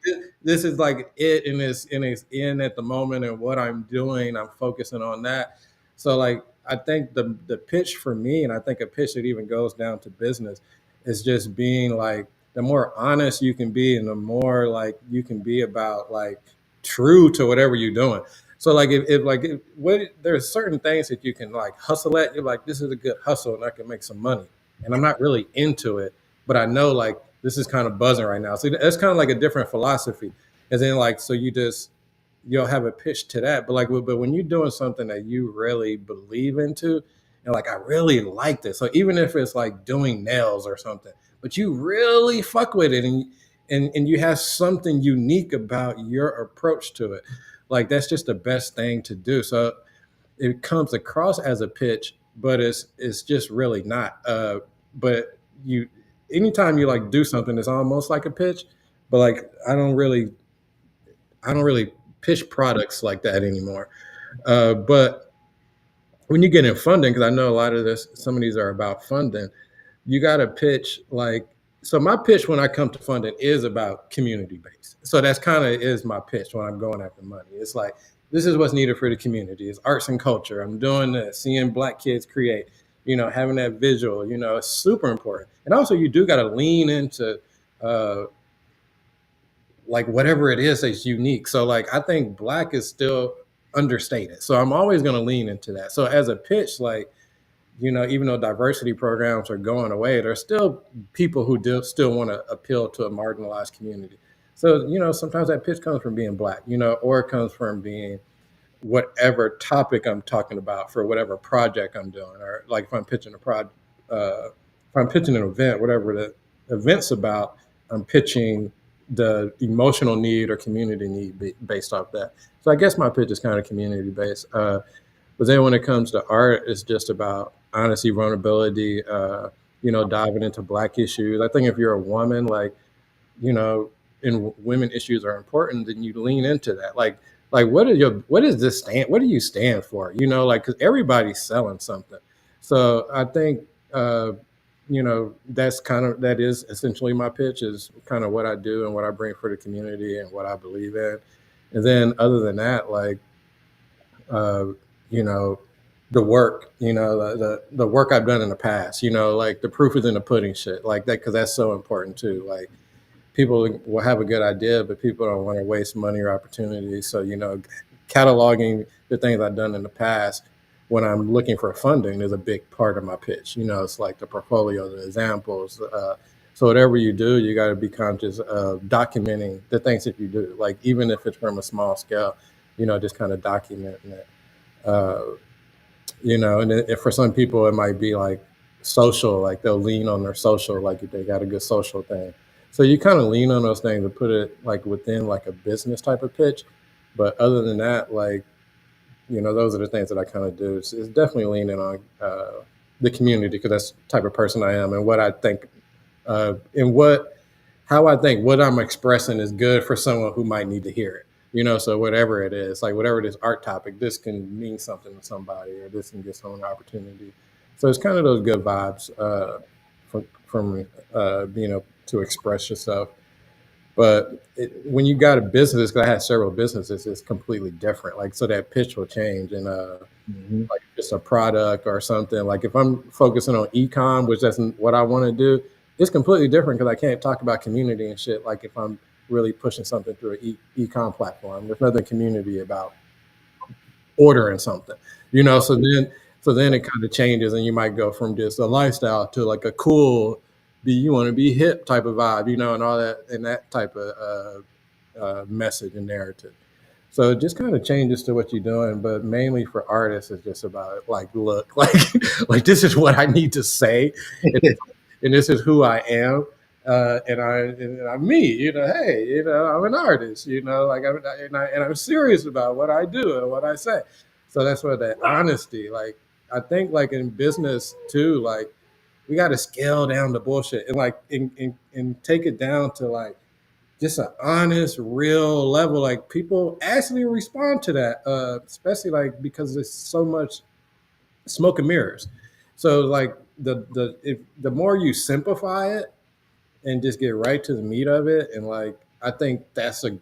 this is like it, and it's in at the moment, and what I'm doing, I'm focusing on that. So like, I think the pitch for me, and I think a pitch that even goes down to business, is just being like the more honest you can be, and the more like you can be about like true to whatever you're doing. So like if like if, what there's certain things that you can like hustle at. You're like, this is a good hustle, and I can make some money. And I'm not really into it, but I know like this is kind of buzzing right now. So that's kind of like a different philosophy. And then like so you'll have a pitch to that. But when you're doing something that you really believe into, and like I really like this. So even if it's like doing nails or something, but you really fuck with it, and you have something unique about your approach to it, like that's just the best thing to do. So it comes across as a pitch, but it's just really not. But you, anytime you like do something, it's almost like a pitch. But like I don't really pitch products like that anymore. But when you get in funding, because I know a lot of this, some of these are about funding, you got to pitch like, so my pitch when I come to funding is about community based. So that's kind of is my pitch when I'm going after money. It's like, this is what's needed for the community. It's arts and culture. I'm doing this, seeing Black kids create, having that visual, it's super important. And also you do got to lean into uh, like whatever it is that's unique. So like, I think Black is still understated. So I'm always going to lean into that. So as a pitch, like, even though diversity programs are going away, there's still people who do still want to appeal to a marginalized community. So, sometimes that pitch comes from being Black, or it comes from being whatever topic I'm talking about for whatever project I'm doing, or like if I'm pitching if I'm pitching an event, whatever the event's about, I'm pitching the emotional need or community need based off that. So I guess my pitch is kind of community based. But then when it comes to art, it's just about honesty, vulnerability, diving into Black issues. I think if you're a woman, like, you know, and women issues are important, then you lean into that. Like what is this stand? What do you stand for? Like, because everybody's selling something. So I think, that is essentially my pitch is kind of what I do and what I bring for the community and what I believe in. And then other than that, like, uh, you know, the work, the work I've done in the past, like the proof is in the pudding shit like that, because that's so important too. Like people will have a good idea, but people don't want to waste money or opportunity. So, cataloging the things I've done in the past when I'm looking for funding is a big part of my pitch. It's like the portfolio, the examples. So whatever you do, you got to be conscious of documenting the things that you do. Like even if it's from a small scale, just kind of documenting it. Uh, and if for some people it might be like social, like they'll lean on their social, like if they got a good social thing. So you kind of lean on those things to put it like within like a business type of pitch. But other than that, like, those are the things that I kind of do. It's definitely leaning on. the community because that's the type of person I am and what I think and what how I think what I'm expressing is good for someone who might need to hear it. So whatever it is, like whatever this art topic, this can mean something to somebody, or this can give someone an opportunity. So it's kind of those good vibes from being able to express yourself. But when you got a business, because I had several businesses, it's completely different. Like so, that pitch will change, and Hmm. like if it's a product or something. Like if I'm focusing on ecom, which that's what I want to do, it's completely different because I can't talk about community and shit. Like if I'm really pushing something through an ecom platform, there's nothing community about ordering something, so then it kind of changes, and you might go from just a lifestyle to like a cool, be you want to be hip type of vibe, and all that and that type of message and narrative. So it just kind of changes to what you're doing, but mainly for artists, it's just about like, look, like this is what I need to say, and, and this is who I am, and I'm me. Hey, I'm an artist. Like I'm serious about what I do and what I say. So that's what that honesty. Like I think, like in business too, like we got to scale down the bullshit and like and take it down to like just an honest, real level. Like people actually respond to that, especially like because there's so much smoke and mirrors. So like the more you simplify it and just get right to the meat of it, and like I think that's the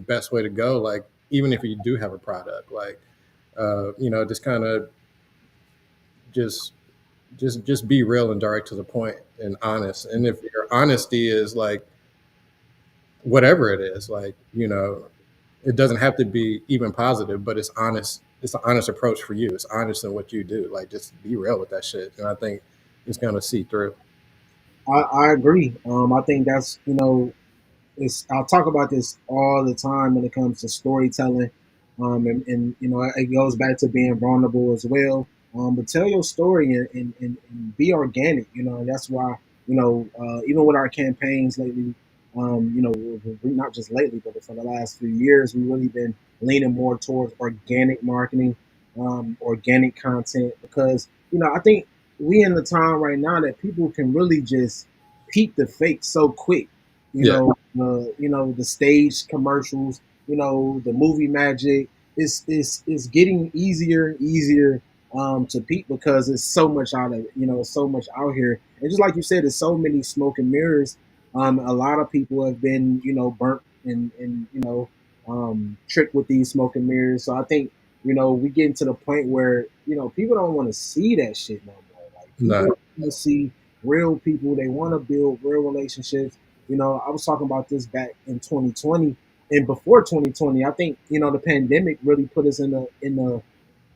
best way to go. Like even if you do have a product, like just kind of just just be real and direct to the point and honest. And if your honesty is like whatever it is, like it doesn't have to be even positive, but it's honest. It's an honest approach for you. It's honest in what you do. Like just be real with that shit, and I think it's gonna see through. I agree. I think that's I'll talk about this all the time when it comes to storytelling, and it goes back to being vulnerable as well. But tell your story and be organic. That's why even with our campaigns lately, not just lately, but for the last few years, we've really been leaning more towards organic marketing, organic content, because I think we in the time right now that people can really just peep the fake so quick. You Yeah, know, the stage commercials, the movie magic. It's getting easier and easier to peep because it's so much out of so much out here. And just like you said, there's so many smoke and mirrors. A lot of people have been burnt and tricked with these smoke and mirrors. So I think we getting to the point where people don't want to see that shit no more. Like people no, want to see real people. They want to build real relationships. I was talking about this back in 2020 and before 2020. I think the pandemic really put us in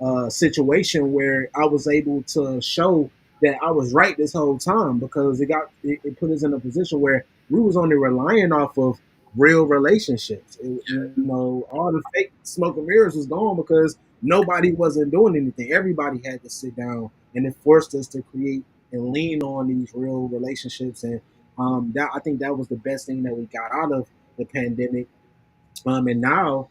a situation where I was able to show that I was right this whole time because it put us in a position where we was only relying off of real relationships. All the fake smoke and mirrors was gone because nobody wasn't doing anything. Everybody had to sit down, and it forced us to create and lean on these real relationships. And that I think that was the best thing that we got out of the pandemic. And now,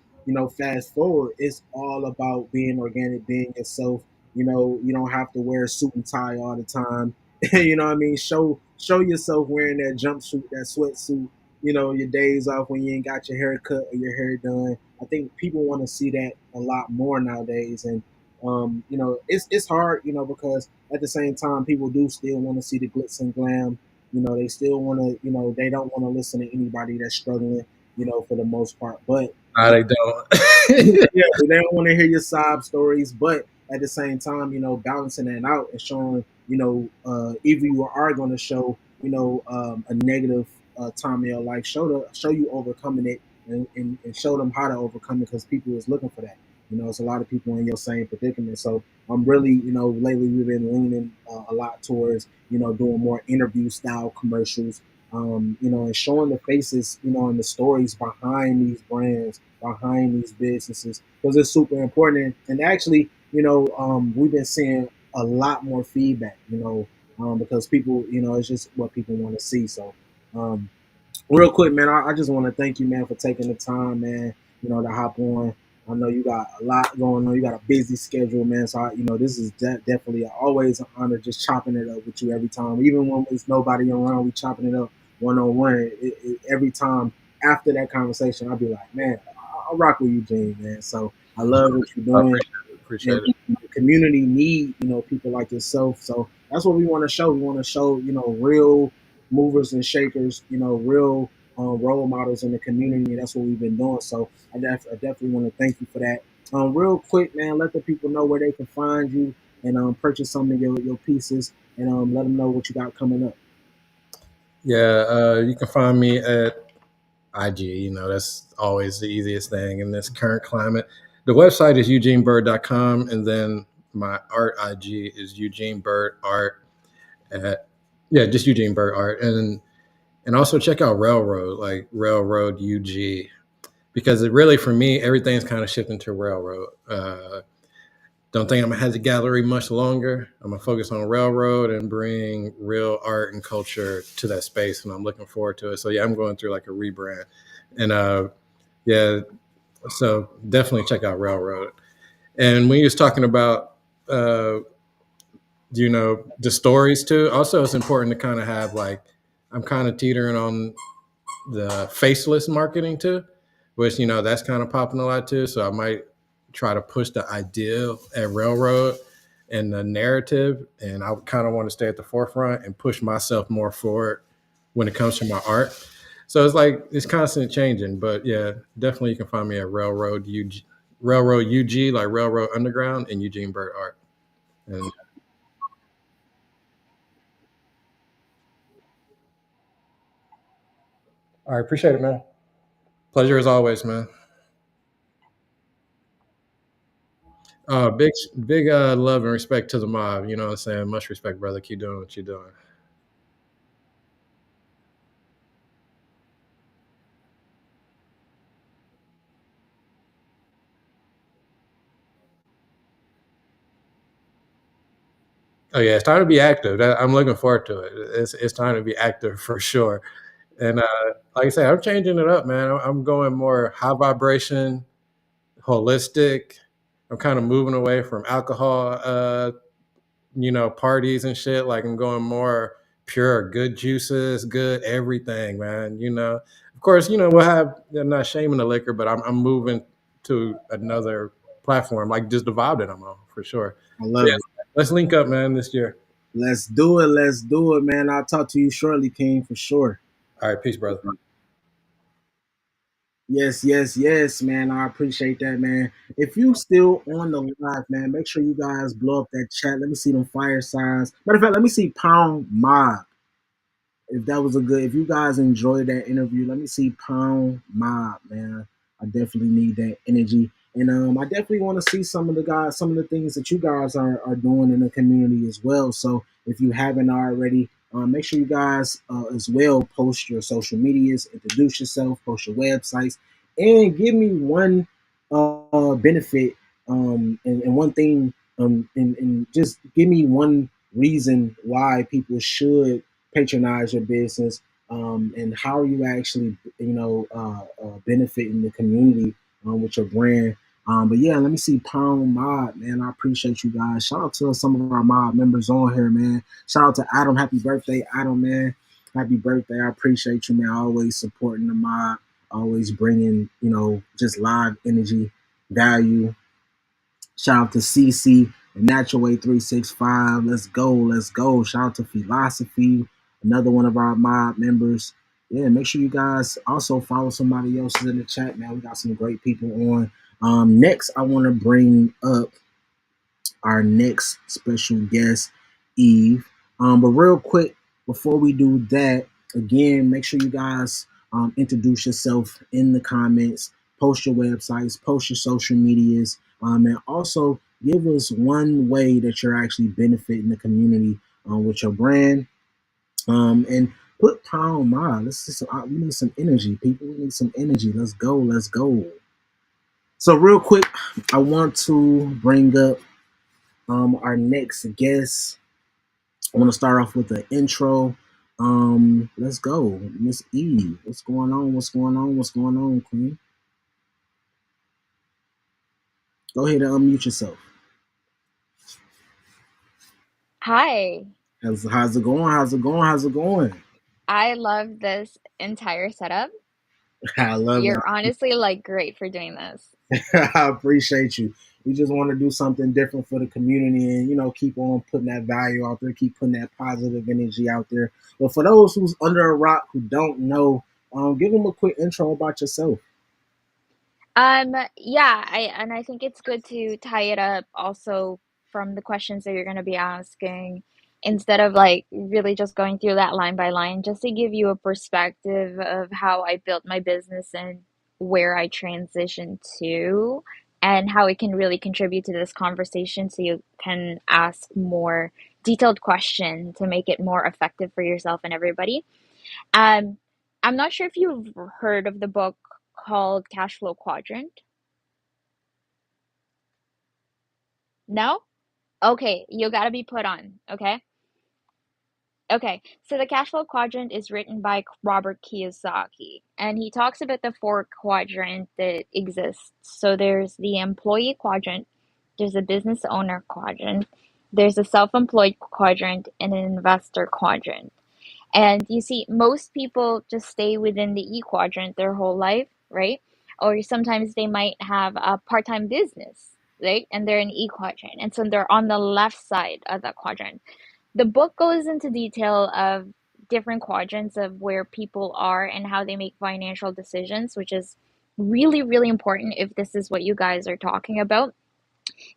fast forward, it's all about being organic, being yourself. You don't have to wear a suit and tie all the time. You know what I mean? Show yourself wearing that jumpsuit, that sweatsuit. Your days off when you ain't got your hair cut or your hair done. I think people want to see that a lot more nowadays, and it's hard, because at the same time, people do still want to see the glitz and glam. They still want to, they don't want to listen to anybody that's struggling, for the most part. But no, they don't. yeah, they don't want to hear your sob stories. But at the same time, balancing that out and showing, if you are going to show, a negative time in your life, show you overcoming it and show them how to overcome it because people is looking for that. It's a lot of people in your same predicament. So I'm really, lately we've been leaning a lot towards, doing more interview style commercials, and showing the faces, and the stories behind these brands, behind these businesses, because it's super important. And actually, we've been seeing a lot more feedback, because people, it's just what people want to see. So, real quick, man, I just want to thank you, man, for taking the time, man, to hop on. I know you got a lot going on. You got a busy schedule, man. So this is definitely always an honor just chopping it up with you every time. Even when there's nobody around, we chopping it up one on one. Every time after that conversation, I'll be like, man, I'll rock with Eugene, man. So I love what you're I doing, appreciate it. and Appreciate it. the community need people like yourself. So that's what we want to show. We want to show real movers and shakers, real role models in the community. That's what we've been doing. So I definitely want to thank you for that. Real quick, man, let the people know where they can find you and purchase some of your pieces, and let them know what you got coming up. Yeah, you can find me at IG. That's always the easiest thing in this current climate. The website is eugenebird.com, and then my art IG is Eugene Bird Art at just Eugene Bird Art, and also check out Railroad, like Railroad UG, because it really, for me, everything's kind of shifting to Railroad. Don't think I'm gonna have the gallery much longer. I'm gonna focus on Railroad and bring real art and culture to that space, and I'm looking forward to it. So yeah, I'm going through like a rebrand, and yeah, so definitely check out Railroad. And when you was talking about uh, the stories too, also it's important to kind of have like, I'm kind of teetering on the faceless marketing too, which that's kind of popping a lot too. So I might try to push the ideal at Railroad and the narrative, and I kind of want to stay at the forefront and push myself more forward when it comes to my art. So it's like it's constant changing, but yeah, definitely you can find me at Railroad UG, like Railroad Underground, and Eugene Bird Art. And I appreciate it, man. Pleasure as always, man. Big, big love and respect to the mob. You know what I'm saying? Much respect, brother. Keep doing what you're doing. Oh yeah, it's time to be active. I'm looking forward to it. It's time to be active for sure. And like I said, I'm changing it up, man. I'm going more high vibration, holistic. I'm kind of moving away from alcohol, parties and shit. Like I'm going more pure, good juices, good everything, man. Of course, we'll have. I'm not shaming the liquor, but I'm moving to another platform, like just the vibe that I'm on for sure. I So yeah, love it. let's link up, man, this year. Let's do it. Let's do it, man. I'll talk to you shortly, King, for sure. All right, peace, brother. Yes, yes, yes, man. I appreciate that, man. If you still on the live, man, make sure you guys blow up that chat. Let me see them fire signs. Matter of fact, let me see Pound Mob. If that was a good, if you guys enjoyed that interview, let me see Pound Mob, man. I definitely need that energy. And I definitely want to see some of the things that you guys are doing in the community as well. So if you haven't already, make sure you guys as well post your social medias, introduce yourself, post your websites, and give me one benefit and one thing and just give me one reason why people should patronize your business, and how are you actually benefiting the community with your brand. But yeah, let me see Pound Mob, man. I appreciate you guys. Shout out to some of our mob members on here, man. Shout out to Adam. Happy birthday, Adam, man. Happy birthday. I appreciate you, man. Always supporting the mob, always bringing, just live energy, value. Shout out to CC, the Natural Way 365. Let's go, let's go. Shout out to Philosophy, another one of our mob members. Yeah, make sure you guys also follow somebody else in the chat, man. We got some great people on. Next, I want to bring up our next special guest, Eve. But real quick, before we do that, again, make sure you guys introduce yourself in the comments, post your websites, post your social medias, and also give us one way that you're actually benefiting the community with your brand. And put Pound Mod. We need some energy, people. We need some energy. Let's go. Let's go. So real quick, I want to bring up our next guest. I want to start off with the intro. Let's go, Miss Eve. What's going on? What's going on? What's going on, Queen? Go ahead and unmute yourself. Hi, How's it going? How's it going? How's it going? I love this entire setup. I love it. You're honestly like great for doing this. I appreciate you. We just want to do something different for the community and, keep on putting that value out there, keep putting that positive energy out there. But for those who's under a rock who don't know, give them a quick intro about yourself. Yeah, I think it's good to tie it up also from the questions that you're going to be asking instead of like really just going through that line by line, just to give you a perspective of how I built my business and where I transitioned to and how it can really contribute to this conversation so you can ask more detailed question to make it more effective for yourself and everybody. Um, I'm not sure if you've heard of the book called Cash Flow Quadrant. No? Okay, you gotta be put on. Okay. Okay. So the cash flow quadrant is written by Robert Kiyosaki, and he talks about the four quadrant that exists. So there's the employee quadrant, there's a business owner quadrant, there's a self-employed quadrant, and an investor quadrant. And you see, most people just stay within the E quadrant their whole life, right? Or sometimes they might have a part-time business, right? And they're in E quadrant. And so they're on the left side of that quadrant. The book goes into detail of different quadrants of where people are and how they make financial decisions, which is really, really important if this is what you guys are talking about,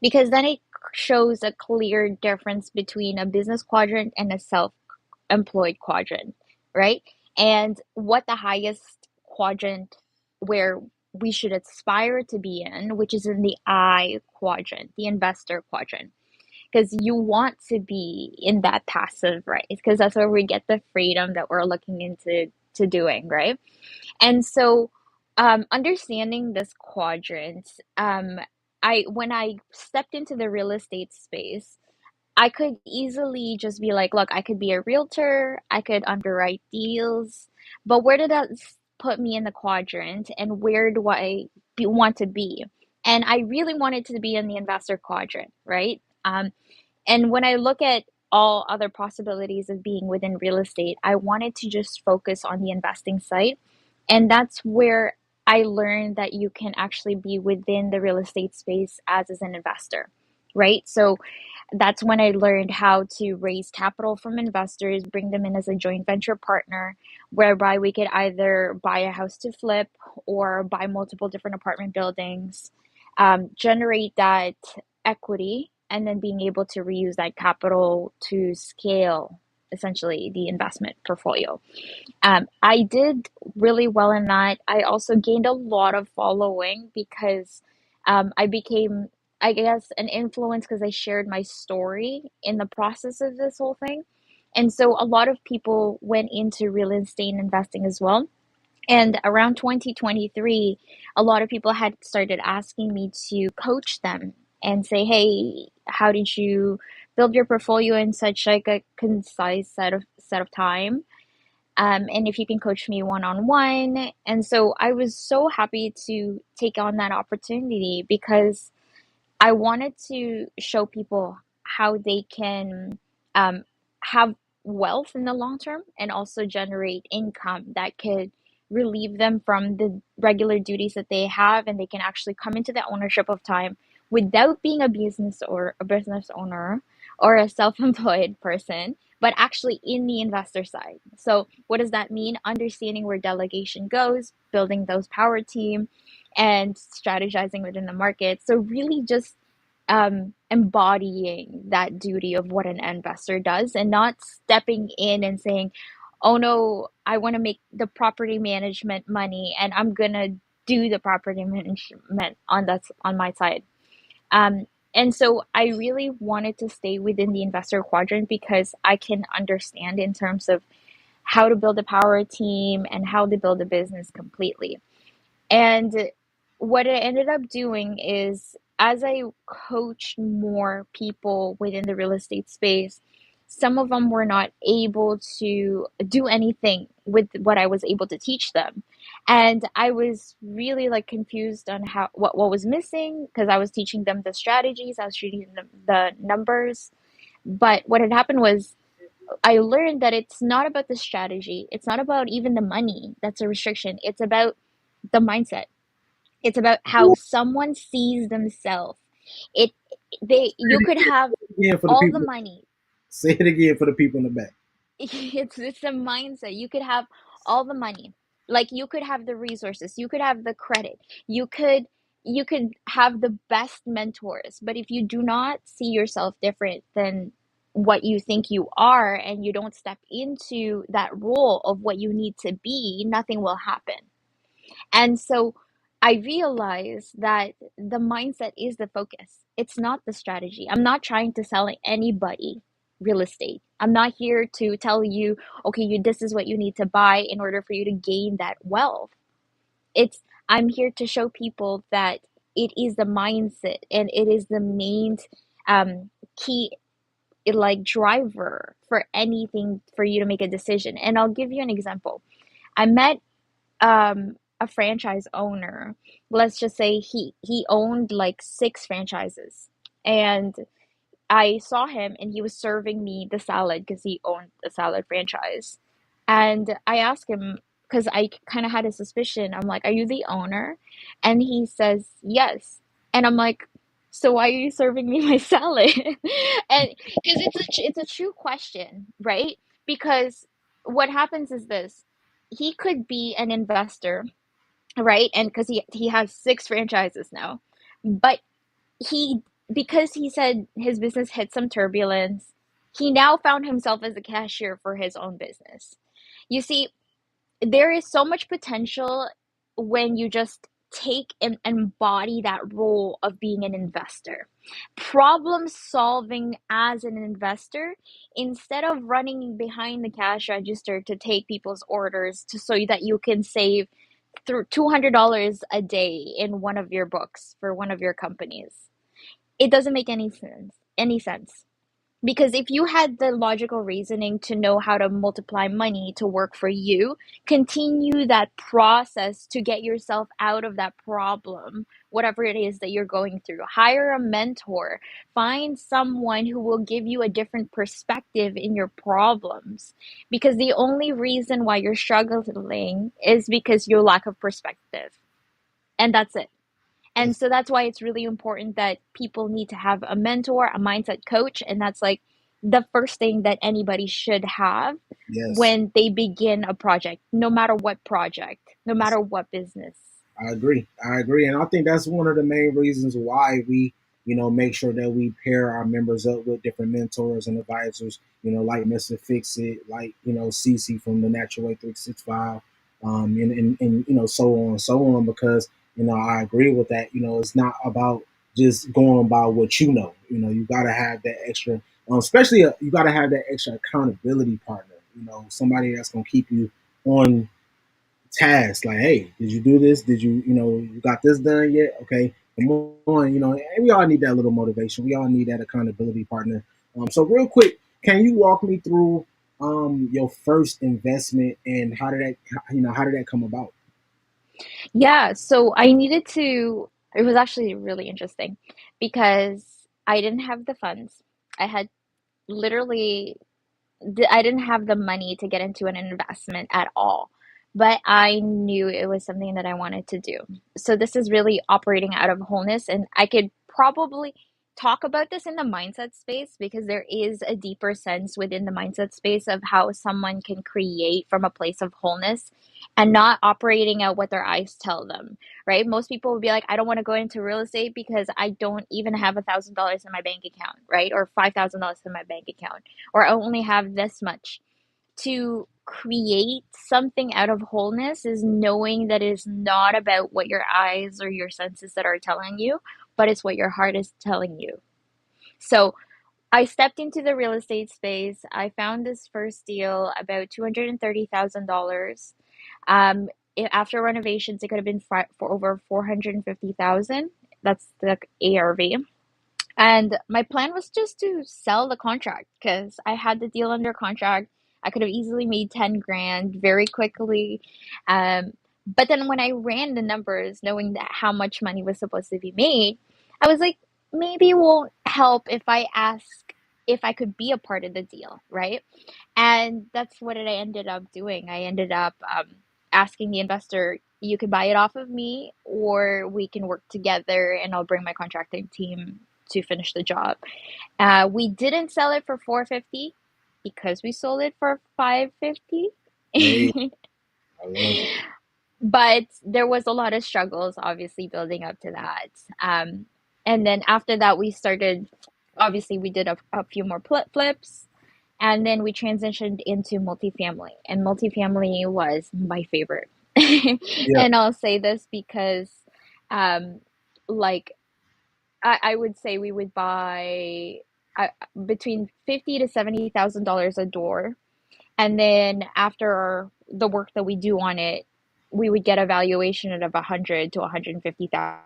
because then it shows a clear difference between a business quadrant and a self employed quadrant, right? And what the highest quadrant where we should aspire to be in, which is in the I quadrant, the investor quadrant, because you want to be in that passive, right? Because that's where we get the freedom that we're looking into to doing, right? And so, understanding this quadrant, I when I stepped into the real estate space, I could easily just be like, look, I could be a realtor, I could underwrite deals, but where did that put me in the quadrant and where do want to be? And I really wanted to be in the investor quadrant, right? And when I look at all other possibilities of being within real estate, I wanted to just focus on the investing side. And that's where I learned that you can actually be within the real estate space as an investor, right? So that's when I learned how to raise capital from investors, bring them in as a joint venture partner, whereby we could either buy a house to flip or buy multiple different apartment buildings, generate that equity, and then being able to reuse that capital to scale essentially the investment portfolio. I did really well in that. I also gained a lot of following because I became, I guess, an influence because I shared my story in the process of this whole thing. And so a lot of people went into real estate investing as well. And around 2023, a lot of people had started asking me to coach them and say, "Hey, how did you build your portfolio in such like a concise set of time? And if you can coach me one on one." And so I was so happy to take on that opportunity because I wanted to show people how they can um, have wealth in the long term and also generate income that could relieve them from the regular duties that they have, and they can actually come into the ownership of time without being a business owner or a self-employed person, but actually in the investor side. So what does that mean? Understanding where delegation goes, building those power team, and strategizing within the market. So really just embodying that duty of what an investor does and not stepping in and saying, oh no, I want to make the property management money and I'm gonna do the property management on my side. Um, and so I really wanted to stay within the investor quadrant because I can understand in terms of how to build a power team and how to build a business completely. And what I ended up doing is, as I coached more people within the real estate space, some of them were not able to do anything with what I was able to teach them. And I was really like confused on how what was missing because I was teaching them the strategies, I was teaching them the numbers. But what had happened was I learned that it's not about the strategy, it's not about even the money that's a restriction. It's about the mindset. It's about how someone sees themselves. It they Say you it could have again for the all the people. money. Say it again for the people in the back. It's a mindset. You could have all the money. Like you could have the resources, you could have the credit, you could you could have the best mentors, but if you do not see yourself different than what you think you are and you don't step into that role of what you need to be, nothing will happen. And so I realized that the mindset is the focus. It's not the strategy. I'm not trying to sell anybody real estate. I'm not here to tell you, okay, this is what you need to buy in order for you to gain that wealth. It's I'm here to show people that it is the mindset and it is the main key like driver for anything for you to make a decision. And I'll give you an example. I met a franchise owner. Let's just say he owned like six franchises, and I saw him and he was serving me the salad because he owned a salad franchise. And I asked him because I kind of had a suspicion. I'm like, "Are you the owner?" And he says, "Yes." And I'm like, "So why are you serving me my salad?" And because it's a true question, right? Because what happens is this: he could be an investor, right? And because he has six franchises now, but he because he said his business hit some turbulence, he now found himself as a cashier for his own business. You see, there is so much potential when you just take and embody that role of being an investor. Problem solving as an investor instead of running behind the cash register to take people's orders to so that you can save through $200 a day in one of your books for one of your companies. It doesn't make any sense. Because if you had the logical reasoning to know how to multiply money to work for you, continue that process to get yourself out of that problem, whatever it is that you're going through. Hire a mentor, find someone who will give you a different perspective in your problems. Because the only reason why you're struggling is because your lack of perspective. And that's it. And That's so that's why it's really important that people need to have a mentor, a mindset coach, and that's like the first thing that anybody should have yes. when they begin a project, no matter what project, no matter what business. I agree. I agree, and I think that's one of the main reasons why we, make sure that we pair our members up with different mentors and advisors. Like Mister Fix It, like Cece from the Natural Way 365, and so on and so on. Because I agree with that. It's not about just going by what you know. You got to have that extra, especially you got to have that extra accountability partner. Somebody that's gonna keep you on task. Like, hey, did you do this? Did you got this done yet? Okay, come on. And we all need that little motivation. We all need that accountability partner. So real quick, can you walk me through your first investment and how did that come about? Yeah, so I needed to, it was actually really interesting because I didn't have the funds. I had literally I didn't have the money to get into an investment at all, but I knew it was something that I wanted to do. So this is really operating out of wholeness, and I could probably talk about this in the mindset space because there is a deeper sense within the mindset space of how someone can create from a place of wholeness and not operating at what their eyes tell them, right? Most people would be like, I don't want to go into real estate because I don't even have $1,000 in my bank account, right? Or $5,000 in my bank account, or I only have this much. To create something out of wholeness is knowing that it is not about what your eyes or your senses that are telling you, but it's what your heart is telling you. So I stepped into the real estate space. I found this first deal about $230,000. After renovations, it could have been for over 450,000. That's the ARV. And my plan was just to sell the contract because I had the deal under contract. I could have easily made 10 grand very quickly. Um, But then when I ran the numbers, knowing that how much money was supposed to be made, I was like, maybe it won't help if I ask if I could be a part of the deal, right? And that's what I ended up doing. I ended up asking the investor, you can buy it off of me, or we can work together and I'll bring my contracting team to finish the job. We didn't sell it for 450 because we sold it for 550. Hey, I love it. But there was a lot of struggles obviously building up to that. And then after that we started, obviously we did a few more flips, and then we transitioned into multifamily, and multifamily was my favorite. Yeah, And I'll say this because um like I would say we would buy uh, between 50 to $70,000 a door, and then after the work that we do on it, we would get a valuation of 100 to 150,000.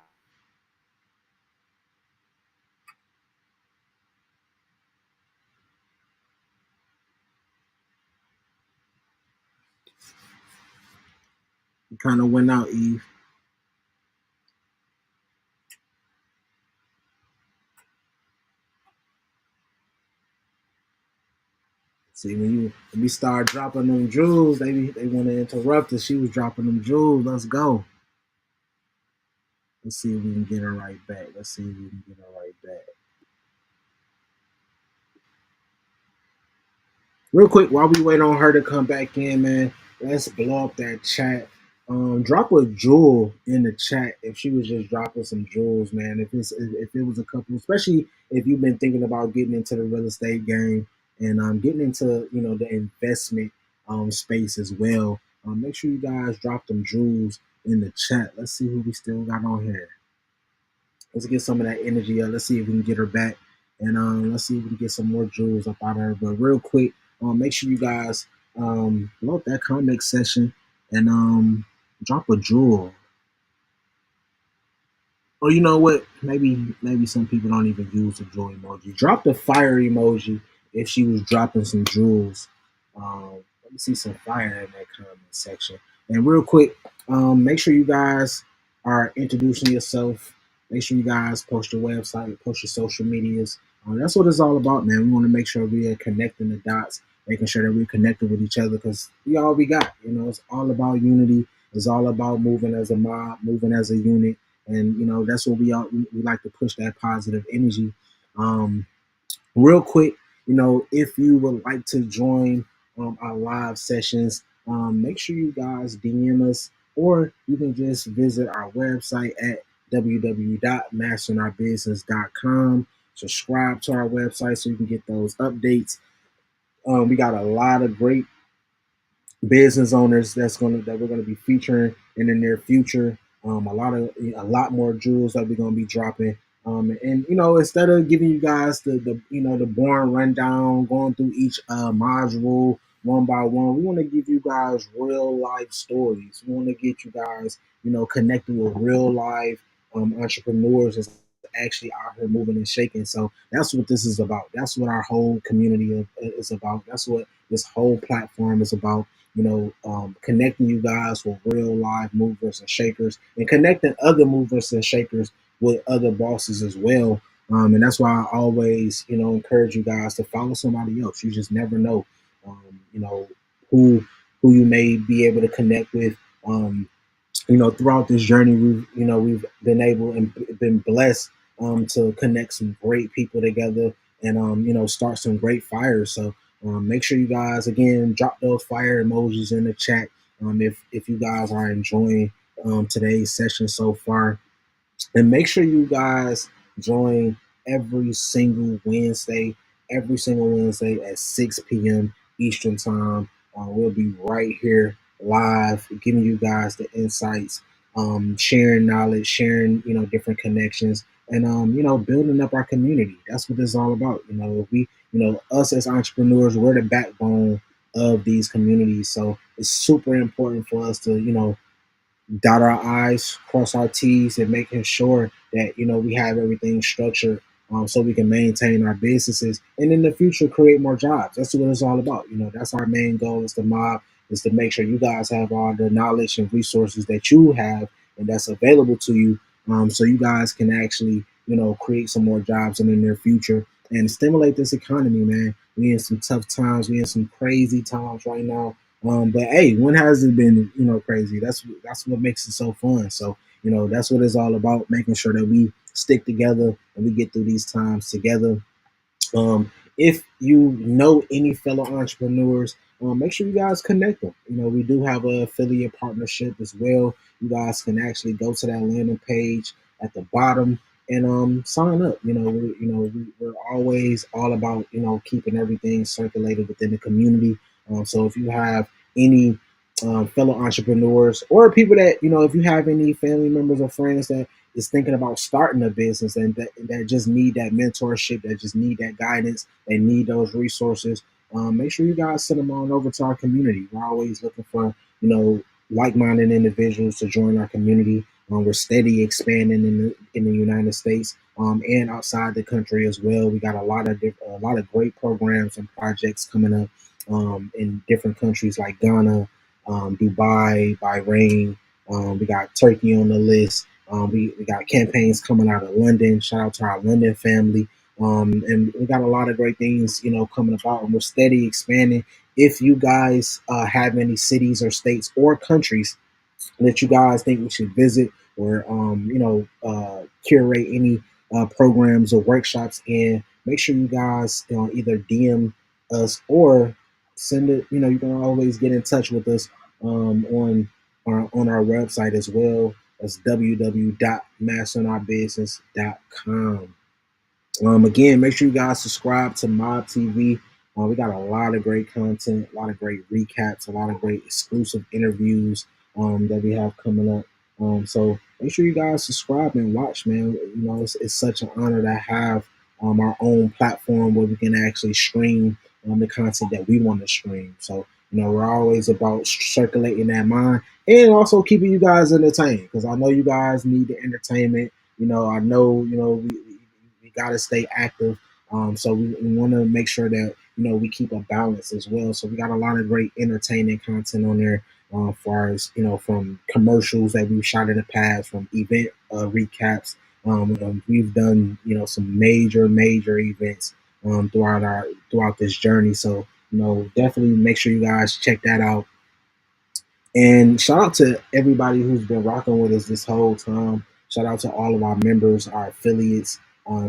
you kind of went out, Eve. See, when we start dropping them jewels, they want to interrupt us. She was dropping them jewels. Let's go. Let's see if we can get her right back. Let's see if we can get her right back. Real quick, while we wait on her to come back in, man, let's blow up that chat. Drop a jewel in the chat if she was just dropping some jewels, man. If it was a couple, especially if you've been thinking about getting into the real estate game and getting into the investment space as well. Make sure you guys drop them jewels in the chat. Let's see who we still got on here. Let's get some of that energy up. Let's see if we can get her back, and let's see if we can get some more jewels up out of her. But real quick, make sure you guys load that comment section and drop a jewel. Or you know what? Maybe some people don't even use the jewel emoji. Drop the fire emoji if she was dropping some jewels. Let me see some fire in that comment section. And real quick, make sure you guys are introducing yourself. Make sure you guys post your website, post your social medias. That's what it's all about, man. We want to make sure we are connecting the dots, making sure that we're connected with each other because we all we got. It's all about unity. It's all about moving as a mob, moving as a unit, and that's what we like to push that positive energy. um Real quick, if you would like to join our live sessions, make sure you guys DM us, or you can just visit our website at www.masteringOurbusiness.com. Subscribe to our website so you can get those updates. We got a lot of great business owners that we're gonna be featuring in the near future. A lot more jewels that we're gonna be dropping. And instead of giving you guys the boring rundown, going through each module one by one, we want to give you guys real life stories. We want to get you guys connected with real life entrepreneurs that's actually out here moving and shaking. So that's what this is about. That's what our whole community is about. That's what this whole platform is about. Connecting you guys with real live movers and shakers, and connecting other movers and shakers with other bosses as well. And that's why I always, encourage you guys to follow somebody else. You just never know, who you may be able to connect with. Throughout this journey, we've been able and been blessed to connect some great people together and start some great fires. So make sure you guys again drop those fire emojis in the chat if you guys are enjoying today's session so far. And make sure you guys join every single Wednesday at 6 p.m. Eastern Time. We'll be right here live, giving you guys the insights, sharing knowledge, sharing different connections, and building up our community. That's what this is all about. If we, us as entrepreneurs, we're the backbone of these communities. So it's super important for us to dot our I's, cross our T's, and making sure that we have everything structured so we can maintain our businesses and in the future create more jobs. That's what it's all about. That's our main goal is to mob is to make sure you guys have all the knowledge and resources that you have and that's available to you, so you guys can actually, create some more jobs in the near future and stimulate this economy, man. We in some tough times. We in some crazy times right now. But hey, when has it been, crazy? That's what makes it so fun. So, that's what it's all about, making sure that we stick together and we get through these times together. If you know any fellow entrepreneurs, make sure you guys connect them. We do have a affiliate partnership as well. You guys can actually go to that landing page at the bottom and sign up. We're always all about keeping everything circulated within the community. So if you have any fellow entrepreneurs or people that if you have any family members or friends that is thinking about starting a business and that just need that mentorship, that just need that guidance, they need those resources, make sure you guys send them on over to our community. We're always looking for, like-minded individuals to join our community. We're steady expanding in the United States, and outside the country as well. We got a lot of great programs and projects coming up in different countries like Ghana, Dubai, Bahrain. We got Turkey on the list. We got campaigns coming out of London. Shout out to our London family. And we got a lot of great things, coming about, and we're steady expanding. If you guys have any cities or states or countries that you guys think we should visit or curate any programs or workshops in, make sure you guys either DM us or send it. You can always get in touch with us on our website as well. That's www.masteringOurBusiness.com. Again, make sure you guys subscribe to Mob TV. We got a lot of great content, a lot of great recaps, a lot of great exclusive interviews that we have coming up. So make sure you guys subscribe and watch, man. It's such an honor to have our own platform where we can actually stream the content that we want to stream. So, we're always about circulating that mind and also keeping you guys entertained, because I know you guys need the entertainment. I know, we got to stay active. So we want to make sure that we keep a balance as well. So we got a lot of great entertaining content on there, far as from commercials that we've shot in the past, from event recaps. We've done some major events throughout this journey. So definitely make sure you guys check that out. And shout out to everybody who's been rocking with us this whole time. Shout out to all of our members, our affiliates.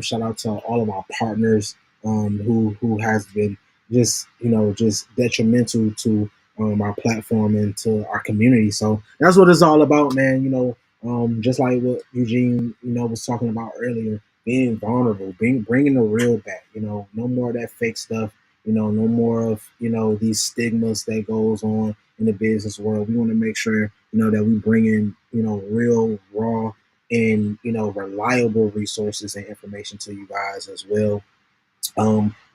Shout out to all of our partners, who has been just detrimental to our platform and to our community. So that's what it's all about, man. Just like what Eugene was talking about earlier, being vulnerable, bringing the real back. No more of that fake stuff. No more of these stigmas that goes on in the business world. We want to make sure that we bring in real, raw, and reliable resources and information to you guys as well.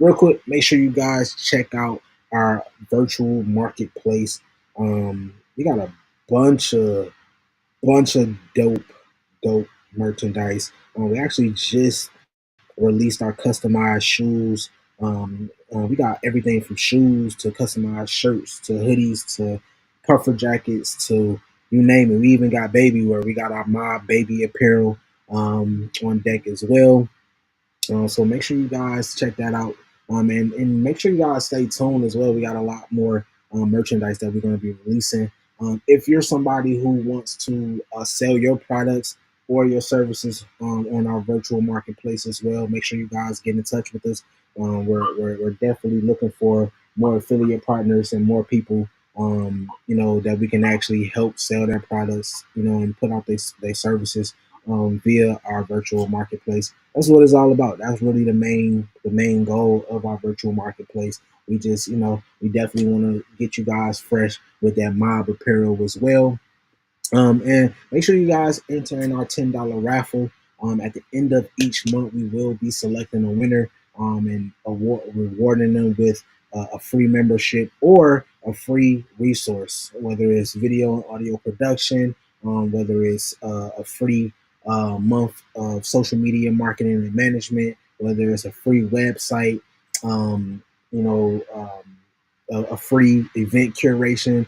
Real quick, make sure you guys check out our virtual marketplace. We got a bunch of dope merchandise. We actually just released our customized shoes. We got everything from shoes to customized shirts to hoodies to puffer jackets to you name it. We even got baby wear. We got our Mob baby apparel on deck as well. So make sure you guys check that out. And make sure you guys stay tuned as well. We got a lot more merchandise that we're going to be releasing. If you're somebody who wants to sell your products or your services on our virtual marketplace as well, make sure you guys get in touch with us. We're definitely looking for more affiliate partners and more people, that we can actually help sell their products, and put out their services via our virtual marketplace. That's what it's all about. That's really the main goal of our virtual marketplace. We just, we definitely want to get you guys fresh with that Mob apparel as well. And make sure you guys enter in our $10 raffle. At the end of each month, we will be selecting a winner and rewarding them with a free membership or a free resource, whether it's video and audio production, whether it's a free month of social media marketing and management, whether it's a free website, um, you know, um, a free event curation,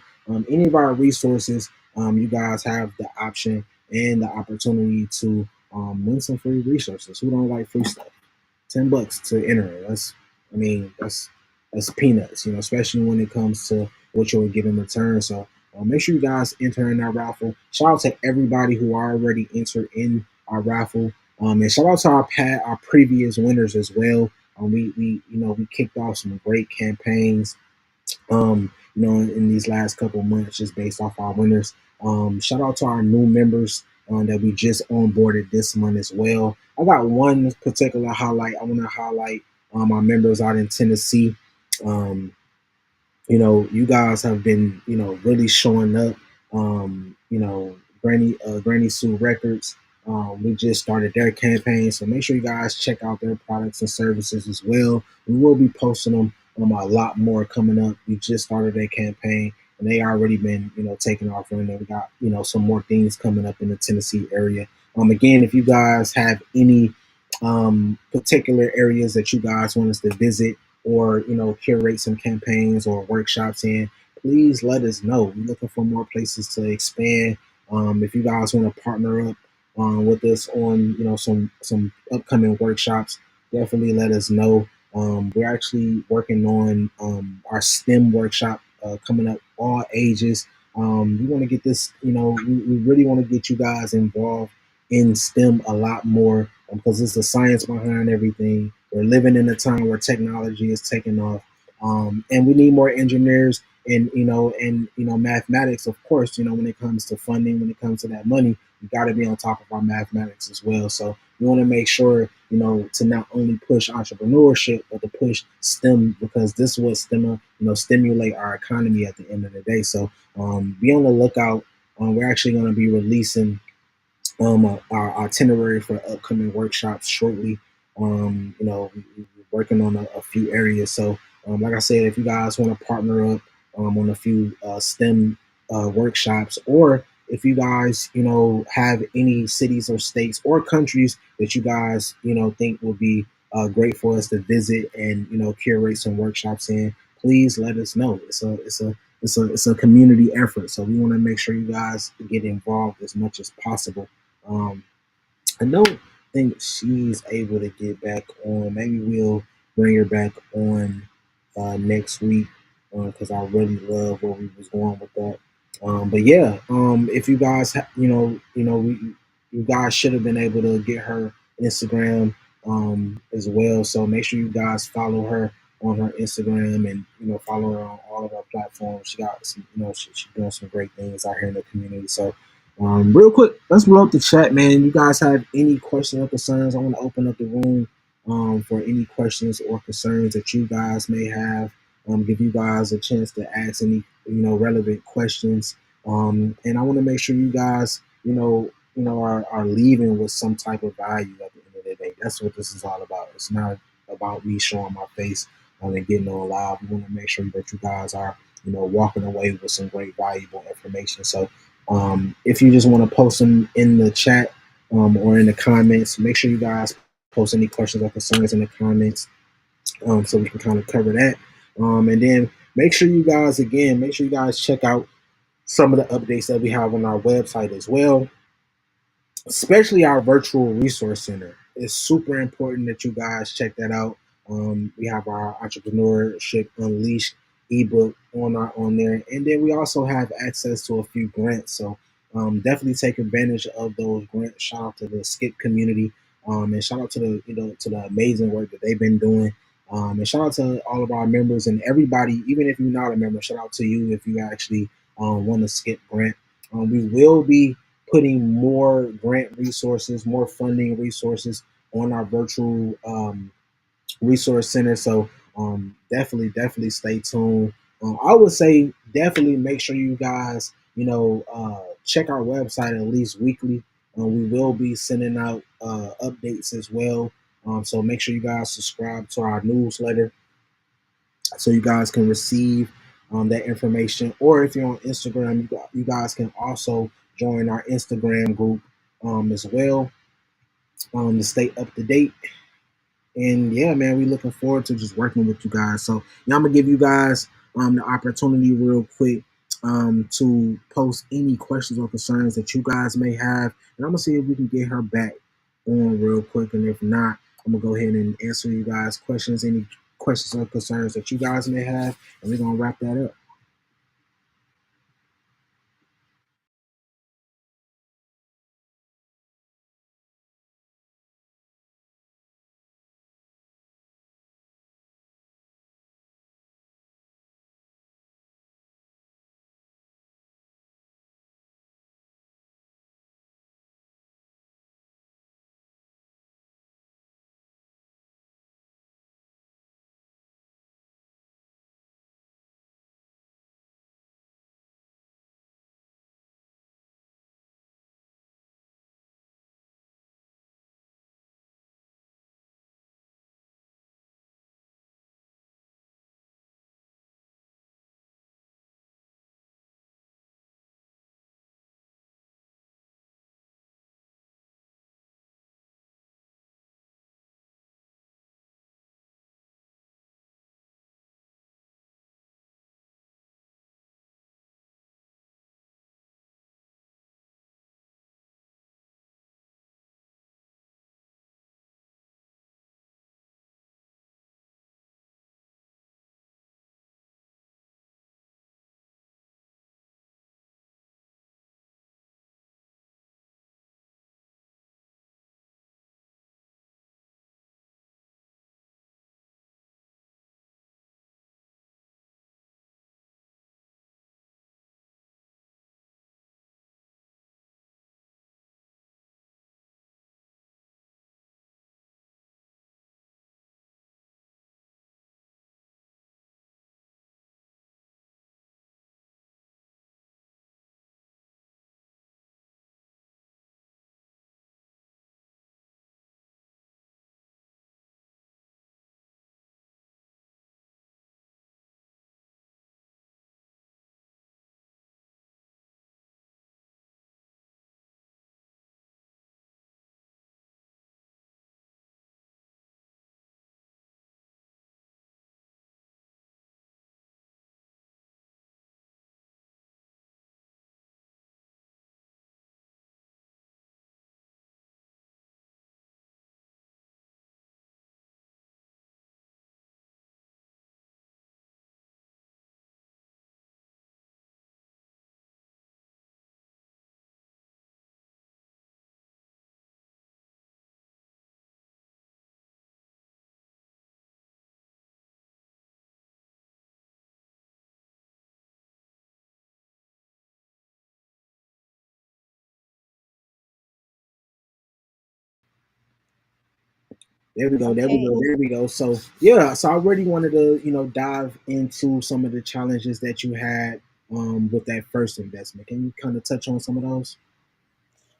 any of our resources, you guys have the option and the opportunity to win some free resources. Who don't like free stuff? $10 to enter it. I mean, that's peanuts, especially when it comes to what you'll get in return. So make sure you guys enter in that raffle. Shout out to everybody who already entered in our raffle, and shout out to our previous winners as well. We kicked off some great campaigns in these last couple months, just based off our winners. Shout out to our new members that we just onboarded this month as well. I got one particular highlight. I want to highlight our members out in Tennessee. Um, you guys have been, really showing up. Granny Sue Records. We just started their campaign, so make sure you guys check out their products and services as well. We will be posting them a lot more coming up. We just started their campaign, and they already been, taking off running. We got, some more things coming up in the Tennessee area. Again, if you guys have any particular areas that you guys want us to visit, or curate some campaigns or workshops in, please let us know. We're looking for more places to expand. If you guys want to partner up with us on some upcoming workshops, definitely let us know. We're actually working on our STEM workshop coming up, all ages. We want to get this, we really want to get you guys involved in STEM a lot more, because it's the science behind everything. We're living in a time where technology is taking off, and we need more engineers and mathematics. Of course, when it comes to funding, when it comes to that money, we got to be on top of our mathematics as well. So we want to make sure to not only push entrepreneurship, but to push STEM, because this is what STEM stimulate our economy at the end of the day. So be on the lookout. We're actually going to be releasing our itinerary for upcoming workshops shortly. We're working on a few areas. So, like I said, if you guys want to partner up on a few STEM workshops, or if you guys, have any cities or states or countries that you guys, think would be great for us to visit and, curate some workshops in, please let us know. It's a community effort, so we want to make sure you guys get involved as much as possible. Um, I don't think she's able to get back on. Maybe we'll bring her back on next week, because I really love where we was going with that. But yeah, if you guys, you guys should have been able to get her Instagram as well. So make sure you guys follow her on her Instagram, and follow her on all of our platforms. She got some, she's doing some great things out here in the community. So real quick, let's blow up the chat, man. You guys have any questions or concerns? I want to open up the room for any questions or concerns that you guys may have. Give you guys a chance to ask any relevant questions. And I want to make sure you guys are leaving with some type of value at the end of the day. That's what this is all about. It's not about me showing my face and getting on live. We want to make sure that you guys are walking away with some great valuable information. So if you just want to post them in the chat or in the comments, make sure you guys post any questions or concerns in the comments, so we can kind of cover that. And then make sure you guys check out some of the updates that we have on our website as well, especially our virtual resource center. It's super important that you guys check that out. We have our entrepreneurship unleashed ebook on there, and then we also have access to a few grants. So definitely take advantage of those grants. Shout out to the Skip community, and shout out to the to the amazing work that they've been doing. And shout out to all of our members and everybody, even if you're not a member. Shout out to you if you actually want to Skip grant. We will be putting more grant resources, more funding resources on our virtual resource center. So definitely stay tuned. I would say definitely make sure you guys, check our website at least weekly. We will be sending out updates as well. So make sure you guys subscribe to our newsletter so you guys can receive that information. Or if you're on Instagram, you guys can also join our Instagram group as well, to stay up to date. And yeah, man, we looking forward to just working with you guys. So yeah, I'm gonna give you guys the opportunity real quick to post any questions or concerns that you guys may have, and I'm gonna see if we can get her back on real quick. And if not, I'm gonna go ahead and answer you guys questions, any questions or concerns that you guys may have, and we're gonna wrap that up. There we go. There we go. Okay. There we go. So yeah, so I already wanted to, dive into some of the challenges that you had with that first investment. Can you kind of touch on some of those?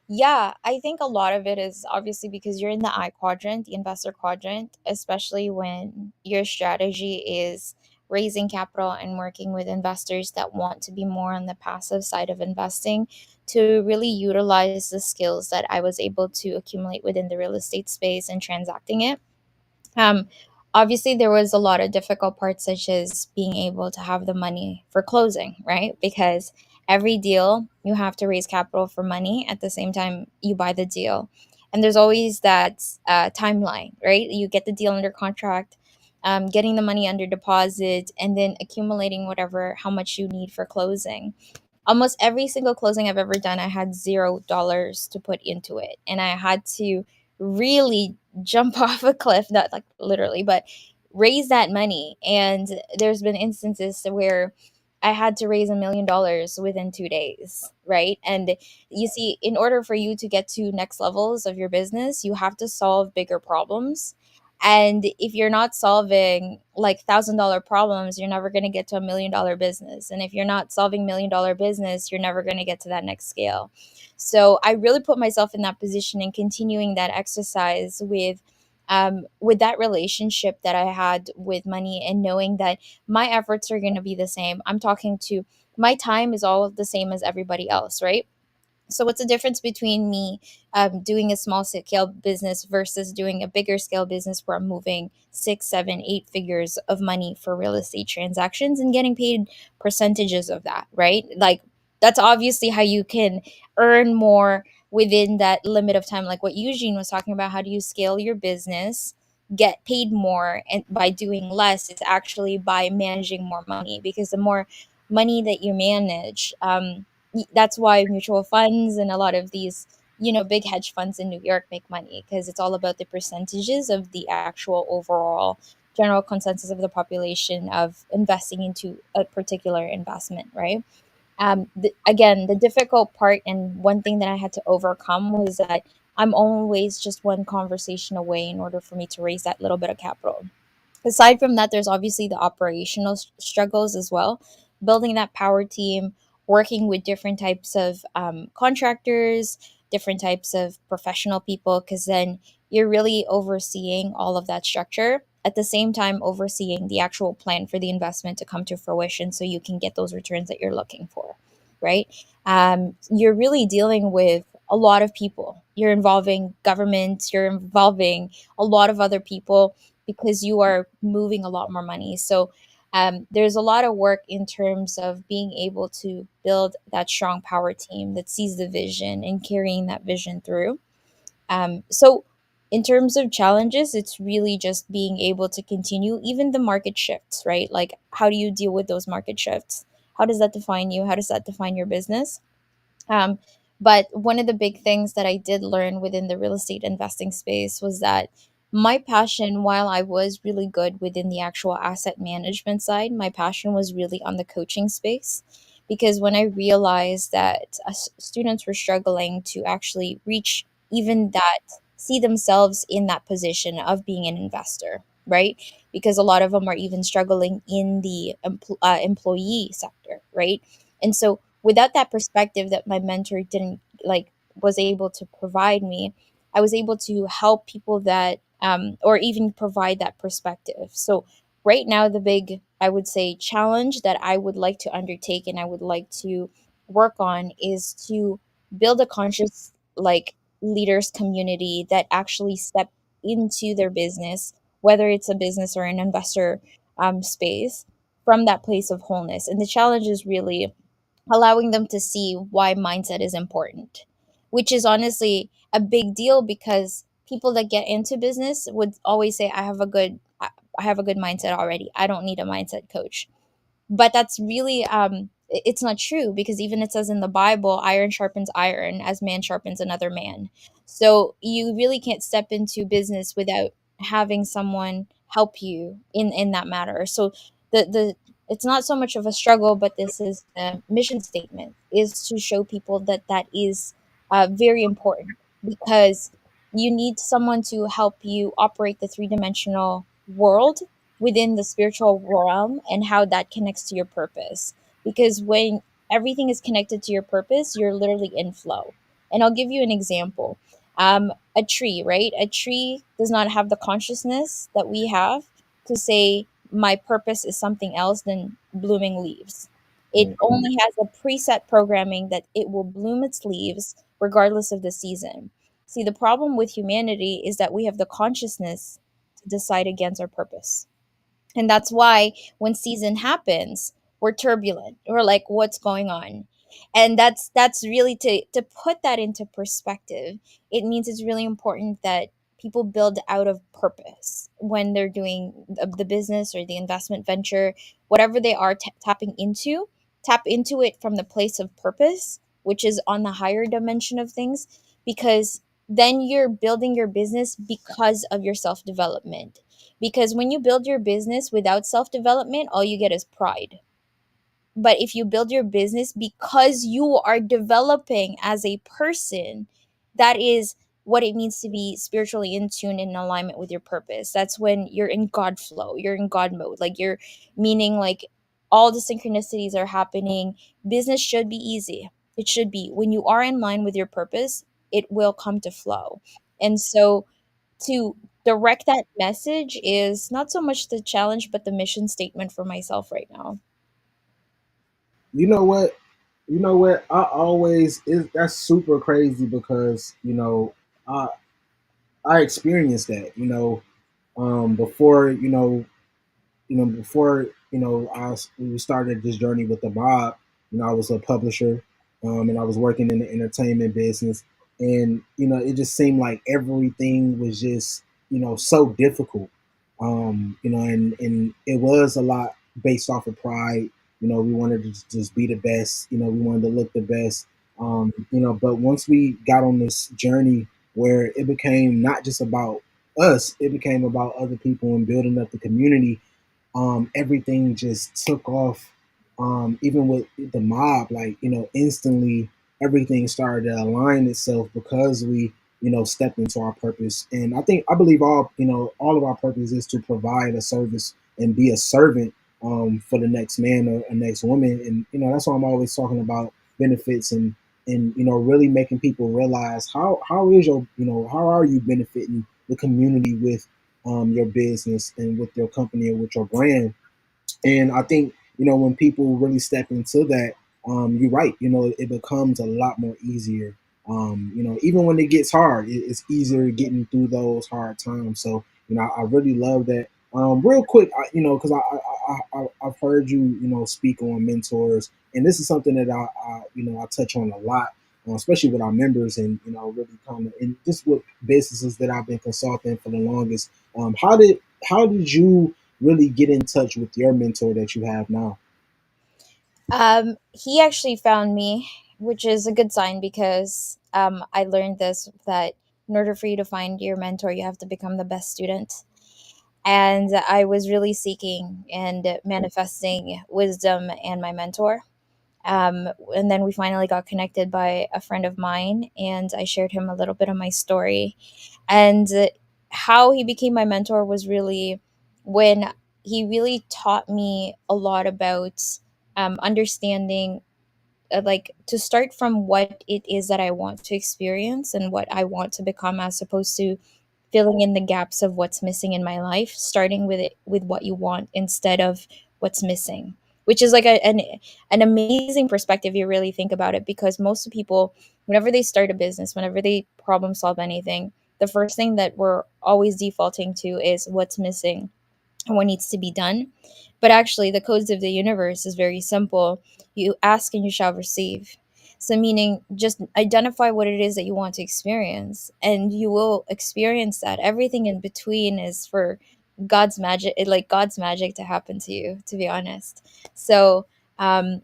Yeah, I think a lot of it is obviously because you're in the I quadrant, the investor quadrant, especially when your strategy is raising capital and working with investors that want to be more on the passive side of investing to really utilize the skills that I was able to accumulate within the real estate space and transacting it. Um, Obviously, there was a lot of difficult parts, such as being able to have the money for closing, right? Because every deal you have to raise capital for money at the same time you buy the deal. And there's always that timeline, right? You get the deal under contract, getting the money under deposit, and then accumulating whatever, how much you need for closing. Almost every single closing I've ever done, I had $0 to put into it. And I had to really jump off a cliff, not like literally, but raise that money. And there's been instances where I had to raise $1 million within 2 days, right? And you see, in order for you to get to next levels of your business, you have to solve bigger problems. And if you're not solving like $1,000 problems, you're never going to get to $1 million business. And if you're not solving $1 million business, you're never going to get to that next scale. So I really put myself in that position and continuing that exercise with that relationship that I had with money and knowing that my efforts are going to be the same. I'm talking to my time is all the same as everybody else, right? So what's the difference between me doing a small scale business versus doing a bigger scale business where I'm moving 6, 7, 8 figures of money for real estate transactions and getting paid percentages of that, right? Like that's obviously how you can earn more within that limit of time. Like what Eugene was talking about, how do you scale your business, get paid more, and by doing less is actually by managing more money, because the more money that you manage, that's why mutual funds and a lot of these, big hedge funds in New York make money, because it's all about the percentages of the actual overall general consensus of the population of investing into a particular investment, right? Again, the difficult part and one thing that I had to overcome was that I'm always just one conversation away in order for me to raise that little bit of capital. Aside from that, there's obviously the operational struggles as well. Building that power team, working with different types of contractors, different types of professional people, because then you're really overseeing all of that structure. At the same time, overseeing the actual plan for the investment to come to fruition so you can get those returns that you're looking for, right? You're really dealing with a lot of people. You're involving government, you're involving a lot of other people because you are moving a lot more money. So there's a lot of work in terms of being able to build that strong power team that sees the vision and carrying that vision through. So, in terms of challenges, it's really just being able to continue, even the market shifts, right? Like, how do you deal with those market shifts? How does that define you? How does that define your business? Um, but one of the big things that I did learn within the real estate investing space was that my passion, while I was really good within the actual asset management side, my passion was really on the coaching space. Because when I realized that students were struggling to actually reach even that, see themselves in that position of being an investor, right? Because a lot of them are even struggling in the employee sector, right? And so without that perspective that my mentor didn't like was able to provide me, I was able to help people that or even provide that perspective. So right now the big, I would say, challenge that I would like to undertake and I would like to work on is to build a conscious like leaders community that actually step into their business, whether it's a business or an investor space, from that place of wholeness. And the challenge is really allowing them to see why mindset is important, which is honestly a big deal because people that get into business would always say, I have a good mindset already. I don't need a mindset coach. But that's really it's not true, because even it says in the Bible, iron sharpens iron as man sharpens another man. So you really can't step into business without having someone help you in that matter. So the it's not so much of a struggle, but this is the mission statement, is to show people that that is very important, because you need someone to help you operate the three-dimensional world within the spiritual realm and how that connects to your purpose. Because when everything is connected to your purpose, you're literally in flow. And I'll give you an example. A tree, right? A tree does not have the consciousness that we have to say, my purpose is something else than blooming leaves. It Mhm. only has a preset programming that it will bloom its leaves regardless of the season. See, the problem with humanity is that we have the consciousness to decide against our purpose. And that's why when season happens, we're turbulent. We're like, what's going on? And that's really to put that into perspective. It means it's really important that people build out of purpose when they're doing the business or the investment venture, whatever they are tapping into, tap into it from the place of purpose, which is on the higher dimension of things, because then you're building your business because of your self development. Because when you build your business without self development, all you get is pride. But if you build your business because you are developing as a person, that is what it means to be spiritually in tune, in alignment with your purpose. That's when you're in God flow, you're in God mode. Like you're meaning like all the synchronicities are happening. Business should be easy. It should be. When you are in line with your purpose, it will come to flow. And so to direct that message is not so much the challenge, but the mission statement for myself right now. You know what? You know what? I always is that's super crazy because I I experienced that. Before before we started this journey with the mob, I was a publisher, and I was working in the entertainment business, and it just seemed like everything was just so difficult, and it was a lot based off of pride. We wanted to just be the best. We wanted to look the best. But once we got on this journey where it became not just about us, it became about other people and building up the community. Everything just took off. Even with the mob, like instantly everything started to align itself because we stepped into our purpose. And I believe all of our purpose is to provide a service and be a servant for the next man or a next woman. And that's why I'm always talking about benefits and really making people realize how is your how are you benefiting the community with your business and with your company or with your brand. And I think, when people really step into that, you're right, it becomes a lot more easier. Even when it gets hard, it's easier getting through those hard times. So, I really love that. Real quick, because I've heard you, speak on mentors, and this is something that I touch on a lot, especially with our members, and really kind of, and just with businesses that I've been consulting for the longest. How did you really get in touch with your mentor that you have now? He actually found me, which is a good sign because I learned this that in order for you to find your mentor, you have to become the best student. And I was really seeking and manifesting wisdom and my mentor. And then we finally got connected by a friend of mine, and I shared him a little bit of my story. And how he became my mentor was really when he really taught me a lot about understanding, like to start from what it is that I want to experience and what I want to become, as opposed to filling in the gaps of what's missing in my life, starting with it with what you want instead of what's missing, which is like an amazing perspective. You really think about it, because most people, whenever they start a business, whenever they problem solve anything, the first thing that we're always defaulting to is what's missing and what needs to be done. But actually, the codes of the universe is very simple. You ask and you shall receive. So, meaning just identify what it is that you want to experience, and you will experience that. Everything in between is for God's magic, like God's magic to happen to you, to be honest. So,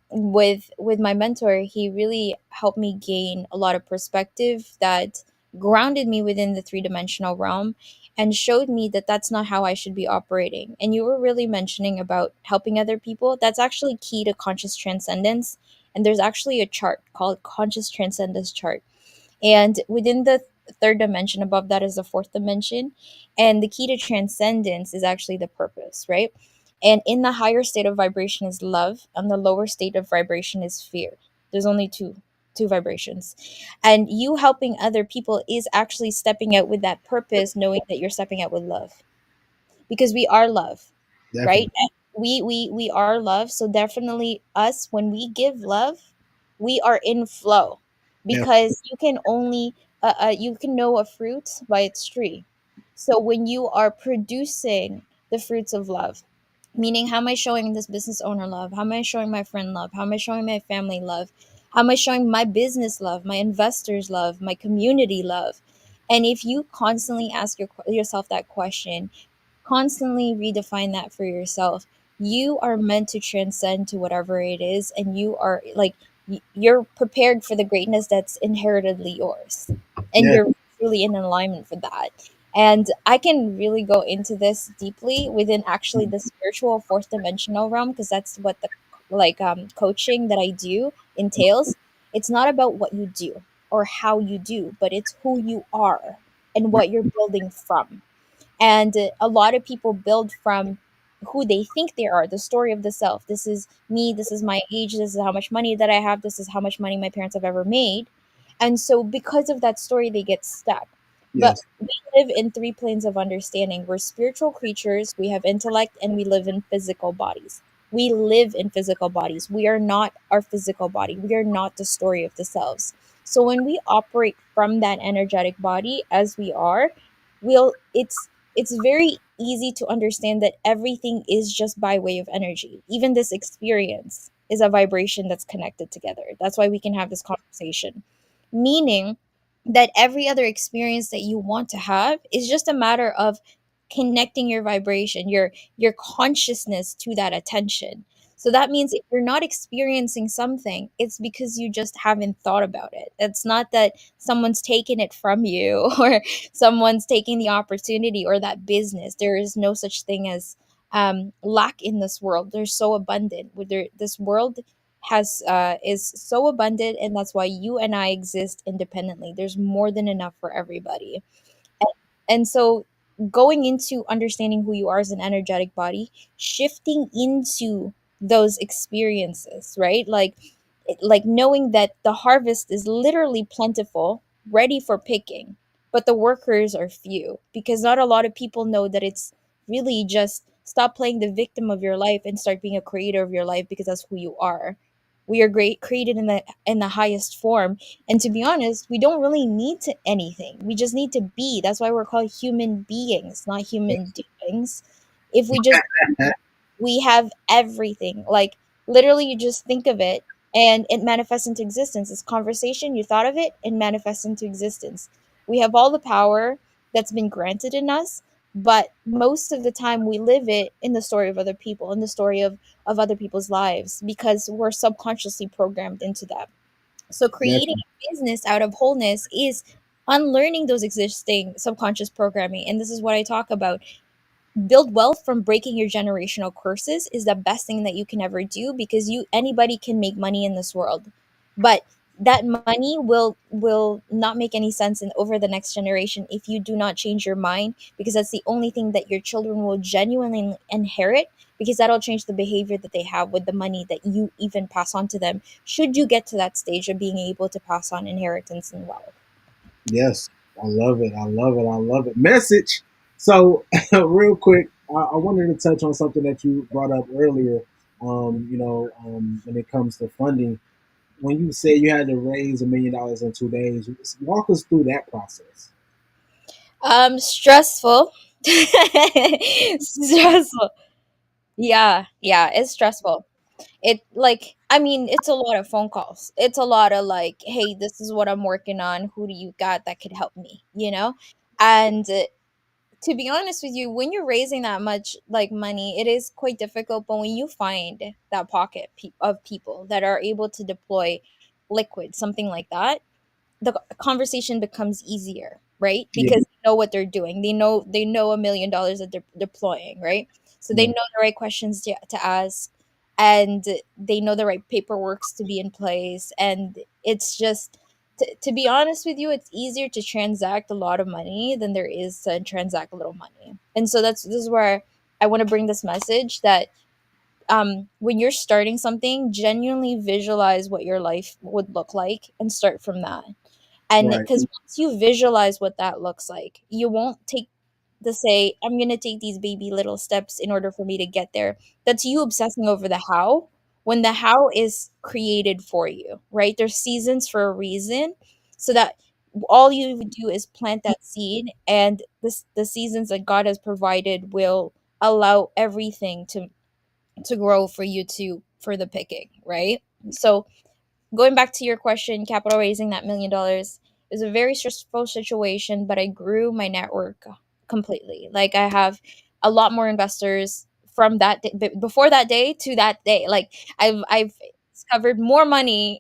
with my mentor, he really helped me gain a lot of perspective that grounded me within the three-dimensional realm and showed me that that's not how I should be operating. And you were really mentioning about helping other people. That's actually key to conscious transcendence. And there's actually a chart called conscious transcendence chart. And within the third dimension, above that is the fourth dimension. And the key to transcendence is actually the purpose, right? And in the higher state of vibration is love, and the lower state of vibration is fear. There's only two vibrations. And you helping other people is actually stepping out with that purpose, knowing that you're stepping out with love, because we are love, right? Definitely. We are love. So definitely us, when we give love, we are in flow, Definitely. because you can know a fruit by its tree. So when you are producing the fruits of love, meaning how am I showing this business owner love, how am I showing my friend love, how am I showing my family love, how am I showing my business love, my investors love, my community love. And if you constantly ask yourself that question, constantly redefine that for yourself, you are meant to transcend to whatever it is, and you are like you're prepared for the greatness that's inheritedly yours, and Yeah. you're really in alignment for that. And I can really go into this deeply within actually the spiritual fourth dimensional realm, because that's what the coaching that I do entails. It's not about what you do or how you do, but it's who you are and what you're building from. And a lot of people build from who they think they are, the story of the self. This is me, this is my age, this is how much money that I have, this is how much money my parents have ever made. And so because of that story, they get stuck. But Yes. we live in three planes of understanding. We're spiritual creatures, we have intellect, and we live in physical bodies. We live in physical bodies. We are not our physical body. We are not the story of the selves. So when we operate from that energetic body as we are, we'll it's very easy to understand that everything is just by way of energy. Even this experience is a vibration that's connected together. That's why we can have this conversation. Meaning that every other experience that you want to have is just a matter of connecting your vibration, your consciousness to that attention. So that means if you're not experiencing something, it's because you just haven't thought about it. It's not that someone's taken it from you or someone's taking the opportunity or that business. There is no such thing as lack in this world. They're so abundant. This world has is so abundant, and that's why you and I exist independently. There's more than enough for everybody. And so going into understanding who you are as an energetic body, shifting into those experiences, right? Like knowing that the harvest is literally plentiful, ready for picking, but the workers are few because not a lot of people know that it's really just stop playing the victim of your life and start being a creator of your life because that's who you are. We are great created in the highest form, and to be honest, we don't really need to anything. We just need to be. That's why we're called human beings, not human doings. If we just we have everything. Like literally you just think of it and it manifests into existence. This conversation, you thought of it and manifests into existence. We have all the power that's been granted in us, but most of the time we live it in the story of other people, in the story of other people's lives because we're subconsciously programmed into that. So creating Definitely. a business out of wholeness is unlearning those existing subconscious programming. And this is what I talk about. Build wealth from breaking your generational curses is the best thing that you can ever do because you anybody can make money in this world. But that money will not make any sense in over the next generation if you do not change your mind, because that's the only thing that your children will genuinely inherit, because that'll change the behavior that they have with the money that you even pass on to them, should you get to that stage of being able to pass on inheritance and wealth. Yes, I love it. I love it. I love it. Message. So, real quick, I wanted to touch on something that you brought up earlier. When it comes to funding, when you said you had to raise $1 million in 2 days, walk us through that process. Stressful. Stressful. Yeah, it's stressful. It like I mean, it's a lot of phone calls. It's a lot of like, "Hey, this is what I'm working on. Who do you got that could help me?" You know? And to be honest with you, when you're raising that much like money, it is quite difficult, but when you find that pocket of people that are able to deploy liquid, something like that, the conversation becomes easier, right? Yeah, Because they know what they're doing. They know $1 million that they're deploying, right? So they yeah, know the right questions to ask, and they know the right paperworks to be in place. And it's just to be honest with you, it's easier to transact a lot of money than there is to transact a little money. And so this is where I want to bring this message that when you're starting something, genuinely visualize what your life would look like and start from that. And right. because once you visualize what that looks like, you won't take the say, I'm going to take these baby little steps in order for me to get there. That's you obsessing over the how when the how is created for you, right? There's seasons for a reason, so that all you would do is plant that seed, and the seasons that God has provided will allow everything to grow for you to for the picking, right? So going back to your question, capital raising that $1 million is a very stressful situation, but I grew my network completely. Like I have a lot more investors from that day, before that day to that day. Like I've discovered more money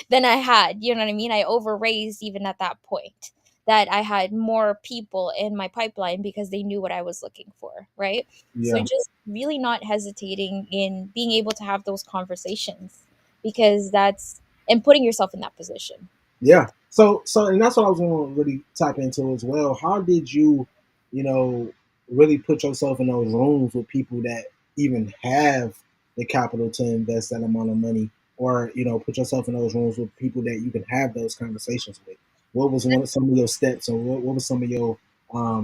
than I had. You know what I mean? I over raised even at that point. That I had more people in my pipeline because they knew what I was looking for, right? So Yeah. just really not hesitating in being able to have those conversations, because that's and putting yourself in that position. Yeah. So, and that's what I was going to really tap into as well. How did you, you know, really put yourself in those rooms with people that even have the capital to invest that amount of money, or put yourself in those rooms with people that you can have those conversations with? What was some of your steps, or what was some of your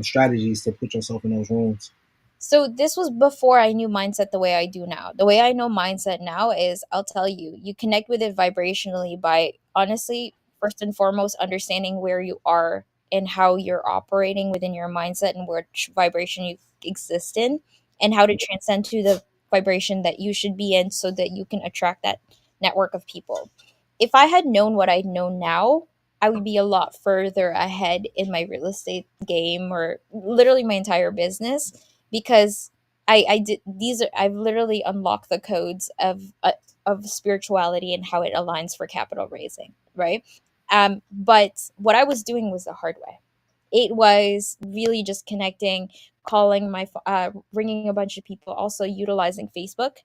strategies to put yourself in those rooms? So this was before I knew mindset the way I do now. The way I know mindset now is, I'll tell you, you connect with it vibrationally by, honestly, first and foremost, understanding where you are and how you're operating within your mindset and which vibration you exist in, and how to transcend to the vibration that you should be in so that you can attract that network of people. If I had known what I know now, I would be a lot further ahead in my real estate game, or literally my entire business, because I did these are I've literally unlocked the codes of spirituality and how it aligns for capital raising, right? But what I was doing was the hard way. It was really just connecting, calling ringing a bunch of people, also utilizing Facebook.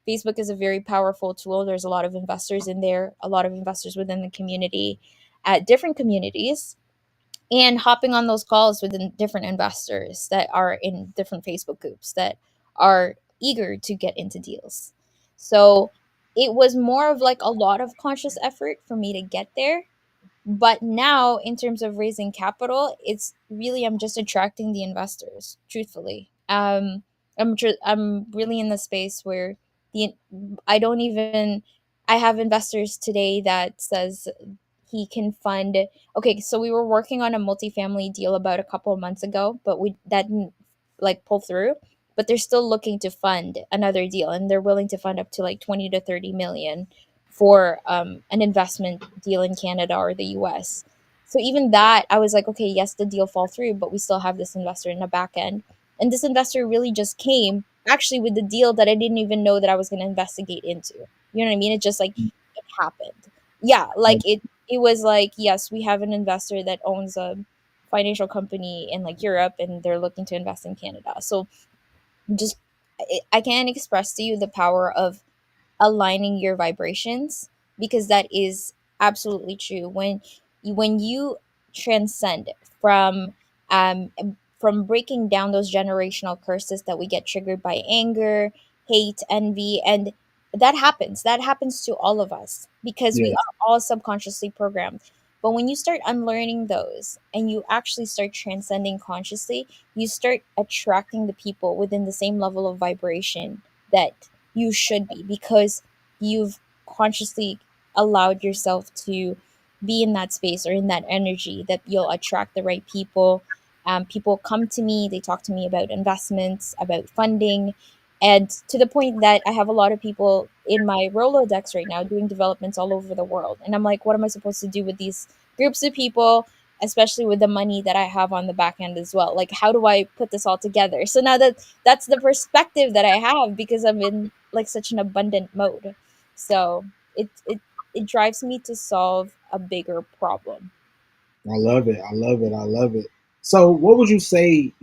Facebook is a very powerful tool. There's a lot of investors in there, a lot of investors within the community, at different communities, and hopping on those calls with the different investors that are in different Facebook groups that are eager to get into deals. So it was more of like a lot of conscious effort for me to get there. But now, in terms of raising capital, it's really, I'm just attracting the investors, truthfully. I'm really in the space where the I don't even I have investors today that says he can fund. Okay, so we were working on a multifamily deal about a couple of months ago, but we that didn't like pull through. But they're still looking to fund another deal, and they're willing to fund up to like 20 to 30 million for an investment deal in Canada or the US. So even that, I was like, okay, yes, the deal fall through, but we still have this investor in the back end. And this investor really just came actually with the deal that I didn't even know that I was going to investigate into. You know what I mean? It just like it happened. Yeah, like it was like, yes, we have an investor that owns a financial company in like Europe, and they're looking to invest in Canada. So just I can't express to you the power of aligning your vibrations, because that is absolutely true. When you transcend um from breaking down those generational curses that we get triggered by anger, hate, envy, and that happens to all of us because we Yeah. are all subconsciously programmed. But when you start unlearning those and you actually start transcending consciously, you start attracting the people within the same level of vibration that you should be, because you've consciously allowed yourself to be in that space or in that energy that you'll attract the right people. People come to me, they talk to me about investments, about funding, and to the point that I have a lot of people in my Rolodex right now doing developments all over the world. And I'm like, what am I supposed to do with these groups of people, especially with the money that I have on the back end as well? Like, how do I put this all together? So now that's the perspective that I have, because I'm in like such an abundant mode. So it drives me to solve a bigger problem. I love it. I love it. I love it. So, what would you say,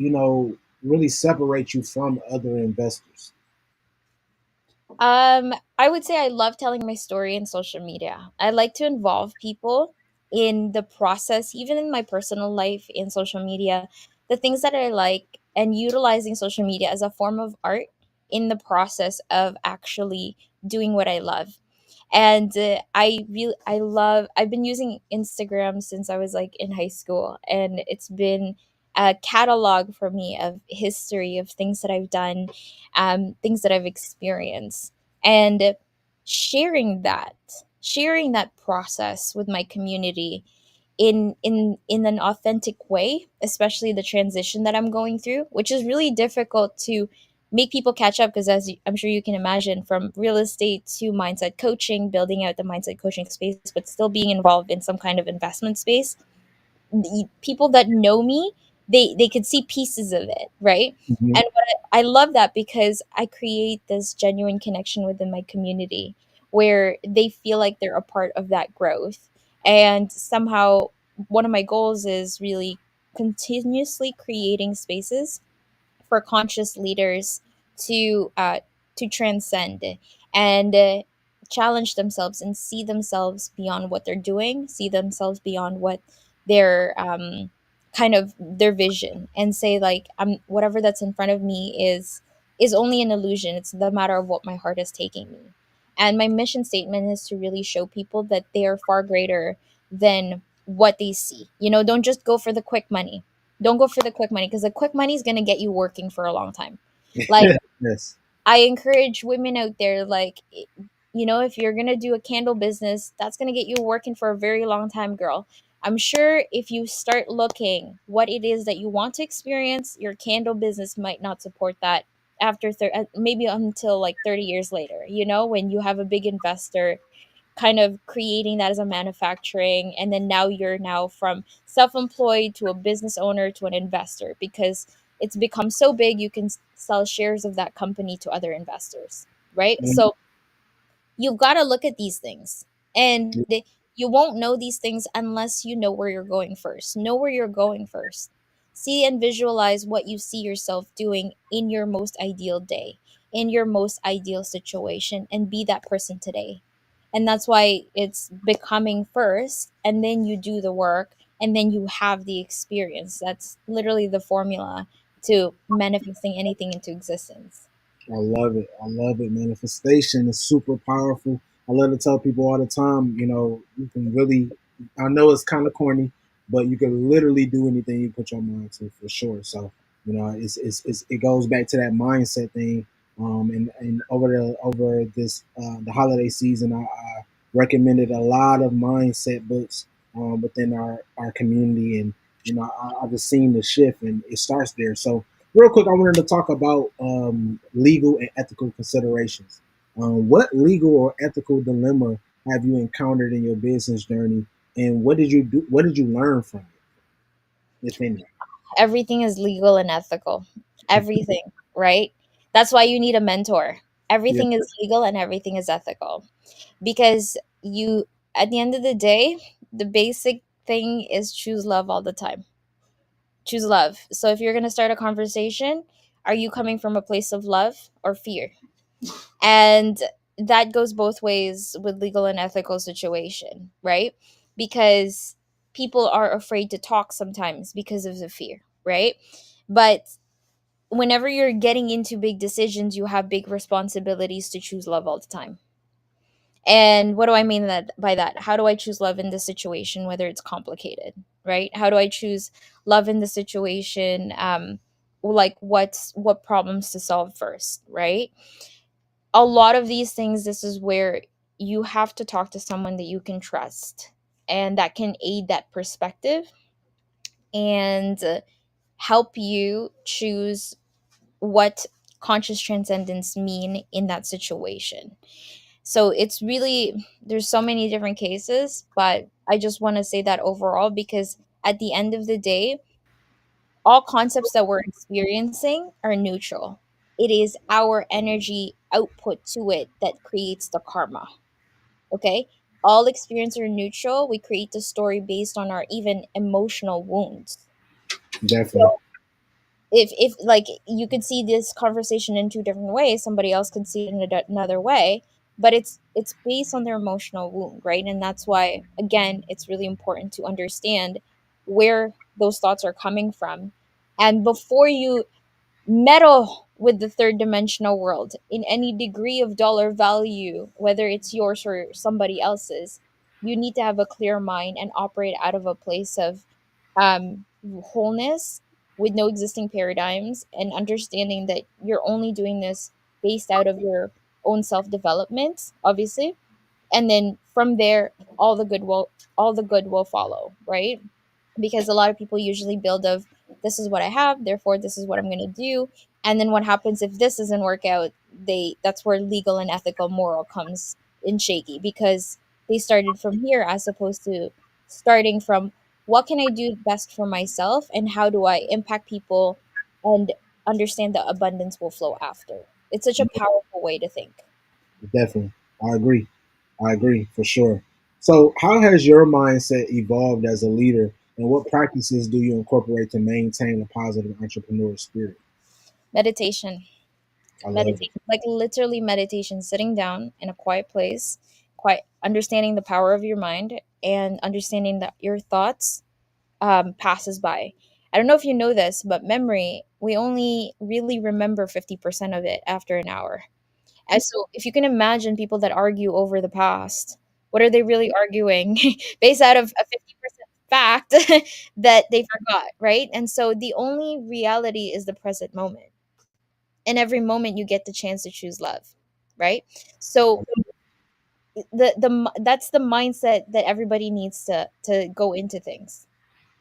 really separates you from other investors? I would say I love telling my story in social media. I like to involve people in the process, even in my personal life in social media, the things that I like, and utilizing social media as a form of art in the process of actually doing what I love. And I've been using Instagram since I was like in high school, and it's been a catalog for me of history of things that I've done, things that I've experienced, and sharing that sharing that process with my community in an authentic way, especially the transition that I'm going through, which is really difficult to make people catch up, because I'm sure you can imagine, from real estate to mindset coaching, building out the mindset coaching space, but still being involved in some kind of investment space, the people that know me, they could see pieces of it, right? Hmm. And I love that, because I create this genuine connection within my community where they feel like they're a part of that growth. And somehow, one of my goals is really continuously creating spaces for conscious leaders to transcend and challenge themselves and see themselves beyond what they're doing, see themselves beyond what their kind of their vision, and say like, I'm whatever that's in front of me is only an illusion. It's the matter of what my heart is taking me. And my mission statement is to really show people that they are far greater than what they see. Don't just go for the quick money. Don't go for the quick money, because the quick money is going to get you working for a long time. Like, Yes. I encourage women out there, like, if you're gonna do a candle business, that's gonna get you working for a very long time, girl. I'm sure if you start looking what it is that you want to experience, your candle business might not support that after maybe until like 30 years later, when you have a big investor kind of creating that as a manufacturing, and then now you're now from self-employed to a business owner to an investor, because it's become so big you can sell shares of that company to other investors, right? Mm, So you've got to look at these things, and you won't know these things unless you know where you're going first. Know where you're going first. See and visualize what you see yourself doing in your most ideal day, in your most ideal situation, and be that person today. And that's why it's becoming first, and then you do the work, and then you have the experience. That's literally the formula to manifesting anything into existence. I love it. I love it. Manifestation is super powerful. I love to tell people all the time, you can really, I know it's kind of corny, but you can literally do anything you put your mind to for sure. So, it goes back to that mindset thing. And over this, the holiday season, I recommended a lot of mindset books within our community. And, I've just seen the shift, and it starts there. So, real quick, I wanted to talk about legal and ethical considerations. What legal or ethical dilemma have you encountered in your business journey, and what did you do? What did you learn from it, if any? Everything is legal and ethical. Everything, right? That's why you need a mentor. Yeah, Everything is legal and everything is ethical, because at the end of the day, the basic thing is choose love all the time. Choose love. So if you're going to start a conversation, are you coming from a place of love or fear? And that goes both ways with legal and ethical situation, right? Because people are afraid to talk sometimes because of the fear, right? But whenever you're getting into big decisions, you have big responsibilities to choose love all the time. And what do I mean by that? How do I choose love in this situation, whether it's complicated, right? How do I choose love in the situation? Like what problems to solve first, right? A lot of these things, this is where you have to talk to someone that you can trust and that can aid that perspective and help you choose what conscious transcendence mean in that situation. So it's really, there's so many different cases, but I just want to say that overall, because at the end of the day, all concepts that we're experiencing are neutral. It is our energy output to it that creates the karma. Okay? All experience are neutral. We create the story based on our even emotional wounds. definitely, So if like you could see this conversation in two different ways, somebody else could see it in another way, but it's based on their emotional wound, right? And that's why, again, it's really important to understand where those thoughts are coming from, and before you meddle with the third dimensional world in any degree of dollar value, whether it's yours or somebody else's, you need to have a clear mind and operate out of a place of wholeness with no existing paradigms, and understanding that you're only doing this based out of your own self development, obviously. And then from there, all the good will follow, right? Because a lot of people usually build of, this is what I have, therefore this is what I'm going to do. And then what happens if this doesn't work out? That's where legal and ethical moral comes in shaky, because they started from here as opposed to starting from, what can I do best for myself and how do I impact people and understand that abundance will flow after. It's such a powerful way to think. definitely. I agree. I agree for sure. So, how has your mindset evolved as a leader, and what practices do you incorporate to maintain a positive entrepreneur spirit? Meditation. I love it. Meditation, like literally meditation, sitting down in a quiet place, quiet, understanding the power of your mind and understanding that your thoughts passes by. I don't know if you know this, but memory, we only really remember 50% of it after an hour. And so if you can imagine people that argue over the past, what are they really arguing? Based out of a 50% fact that they forgot, right? And so the only reality is the present moment. and every moment you get the chance to choose love, right? So that's the mindset that everybody needs to go into things.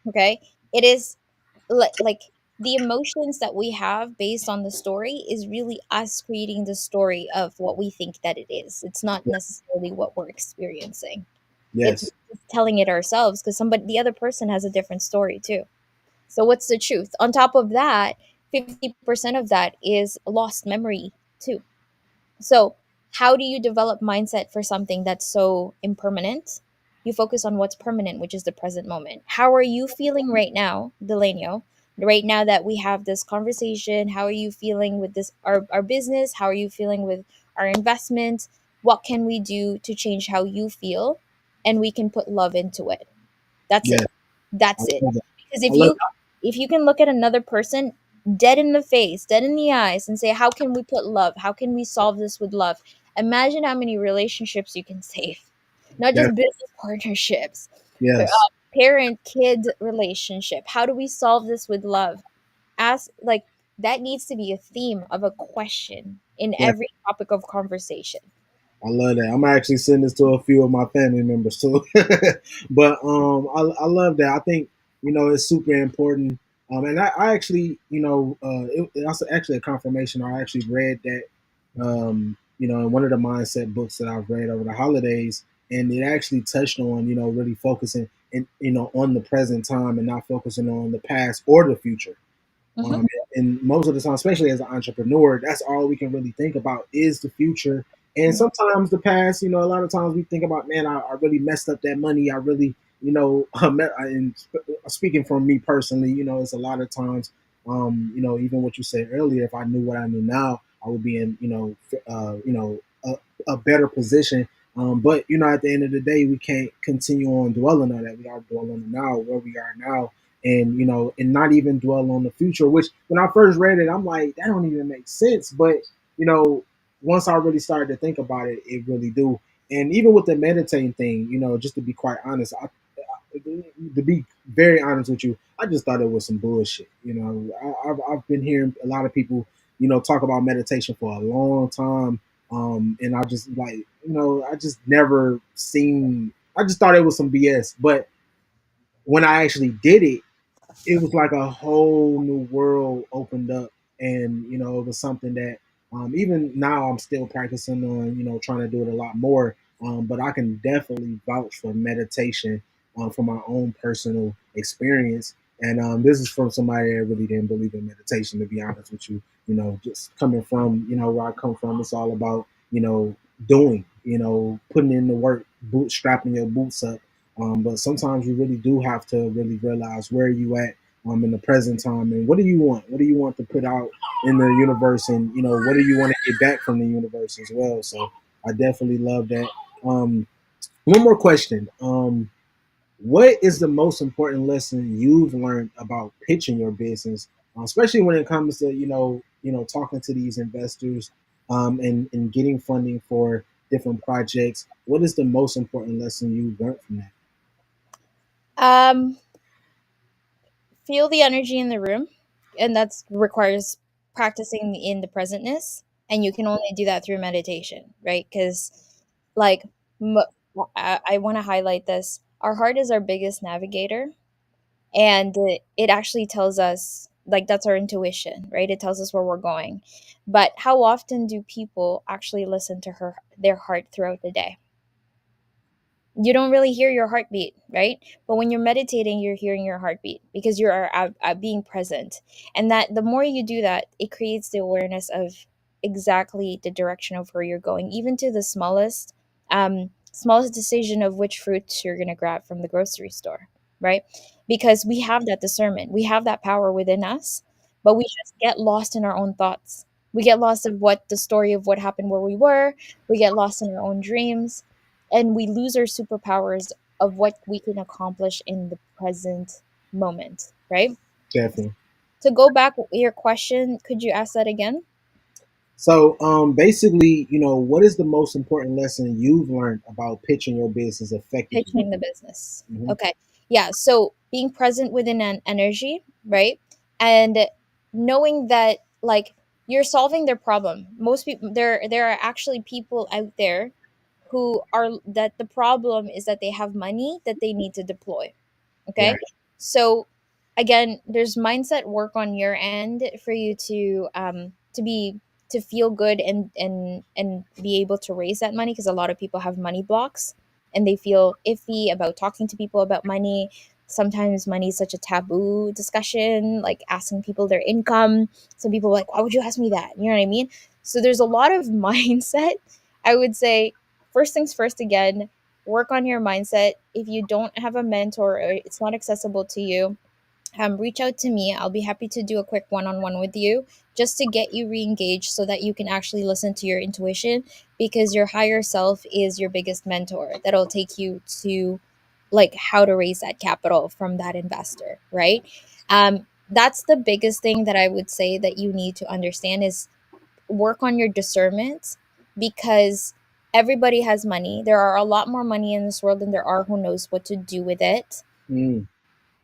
Okay, it is like the emotions that we have based on the story is really us creating the story of what we think that it is. It's not necessarily what we're experiencing. It's Yes. just telling it ourselves because somebody the other person has a different story too. So what's the truth? On top of that, 50% of that is lost memory too. So, how do you develop mindset for something that's so impermanent? You focus on what's permanent, which is the present moment. How are you feeling right now, Delanio? Right now that we have this conversation, how are you feeling with this our business? How are you feeling with our investment? What can we do to change how you feel? And we can put love into it. That's Yes. it. I That's it. love that. Because I love if you can look at another person dead in the face, dead in the eyes and say, "How can we put love? How can we solve this with love?" Imagine how many relationships you can save. Not that. just business partnerships, but Yes. parent-kid relationship. How do we solve this with love? Ask like that needs to be a theme of a question in Yeah. every topic of conversation. I love that. I'm actually sending this to a few of my family members too. But I love that. I think it's super important. And I actually that's actually a confirmation. I actually read that in one of the mindset books that I've read over the holidays, and it actually touched on really focusing on the present time and not focusing on the past or the future. Hmm. And most of the time, especially as an entrepreneur, that's all we can really think about is the future. And sometimes the past, a lot of times we think about, man, I really messed up that money. I really, and speaking from me personally, it's a lot of times, even what you said earlier, if I knew what I knew now, I would be in, a better position. But, at the end of the day, we can't continue on dwelling on that. We got to dwell on the now, where we are now, and and not even dwell on the future, which when I first read it, I'm like, that don't even make sense. But you know once I really started to think about it, it really do. And even with the meditating thing, just to be quite honest, to be very honest with you, I just thought it was some bullshit. I've been hearing a lot of people talk about meditation for a long time. And I just like, I just never seen, I just thought it was some BS. But when I actually did it, it was like a whole new world opened up, and it was something that even now I'm still practicing on, trying to do it a lot more. But I can definitely vouch for meditation from my own personal experience. And this is from somebody that really didn't believe in meditation, to be honest with you. Just coming from where I come from, it's all about doing, putting in the work, bootstrapping your boots up. But sometimes you really do have to really realize where you at in the present time, and what do you want? What do you want to put out in the universe, and what do you want to get back from the universe as well? So I definitely love that. One more question. What is the most important lesson you've learned about pitching your business, especially when it comes to talking to these investors, and getting funding for different projects? What is the most important lesson you've learned from that? Um, Feel the energy in the room, and that's requires practicing in the presentness, and you can only do that through meditation, right? Because like m- I want to highlight this, our heart is our biggest navigator, and it actually tells us, like, that's our intuition, right? It tells us where we're going. But how often do people actually listen to their heart throughout the day? You don't really hear your heartbeat, right? But when you're meditating, you're hearing your heartbeat because you're being present. And that the more you do that, it creates the awareness of exactly the direction of where you're going, even to the smallest decision of which fruits you're going to grab from the grocery store, right? Because we have that discernment, we have that power within us, but we just get lost in our own thoughts. We get lost of what the story of what happened where we were. We get lost in our own dreams, and we lose our superpowers of what we can accomplish in the present moment, right? Definitely. To go back your question, could you ask that again? So, basically, what is the most important lesson you've learned about pitching your business effectively? Pitching the business. Hmm. Okay. Yeah. So being present within an energy, right? And knowing that, like, you're solving their problem. Most people, there are actually people out there who are, that the problem is that they have money that they need to deploy. Okay. Right. So again, there's mindset work on your end for you to be, to feel good and be able to raise that money, because a lot of people have money blocks and they feel iffy about talking to people about money. Sometimes money is such a taboo discussion, like asking people their income. Some people are like, why would you ask me that? You know what I mean? So there's a lot of mindset. I would say, first things first, again, work on your mindset. If you don't have a mentor or it's not accessible to you, reach out to me. I'll be happy to do a quick one-on-one with you, just to get you re-engaged so that you can actually listen to your intuition, because your higher self is your biggest mentor that'll take you to, like, how to raise that capital from that investor, right? That's the biggest thing that I would say that you need to understand is work on your discernment, because everybody has money. There are a lot more money in this world than there are who knows what to do with it. Mm,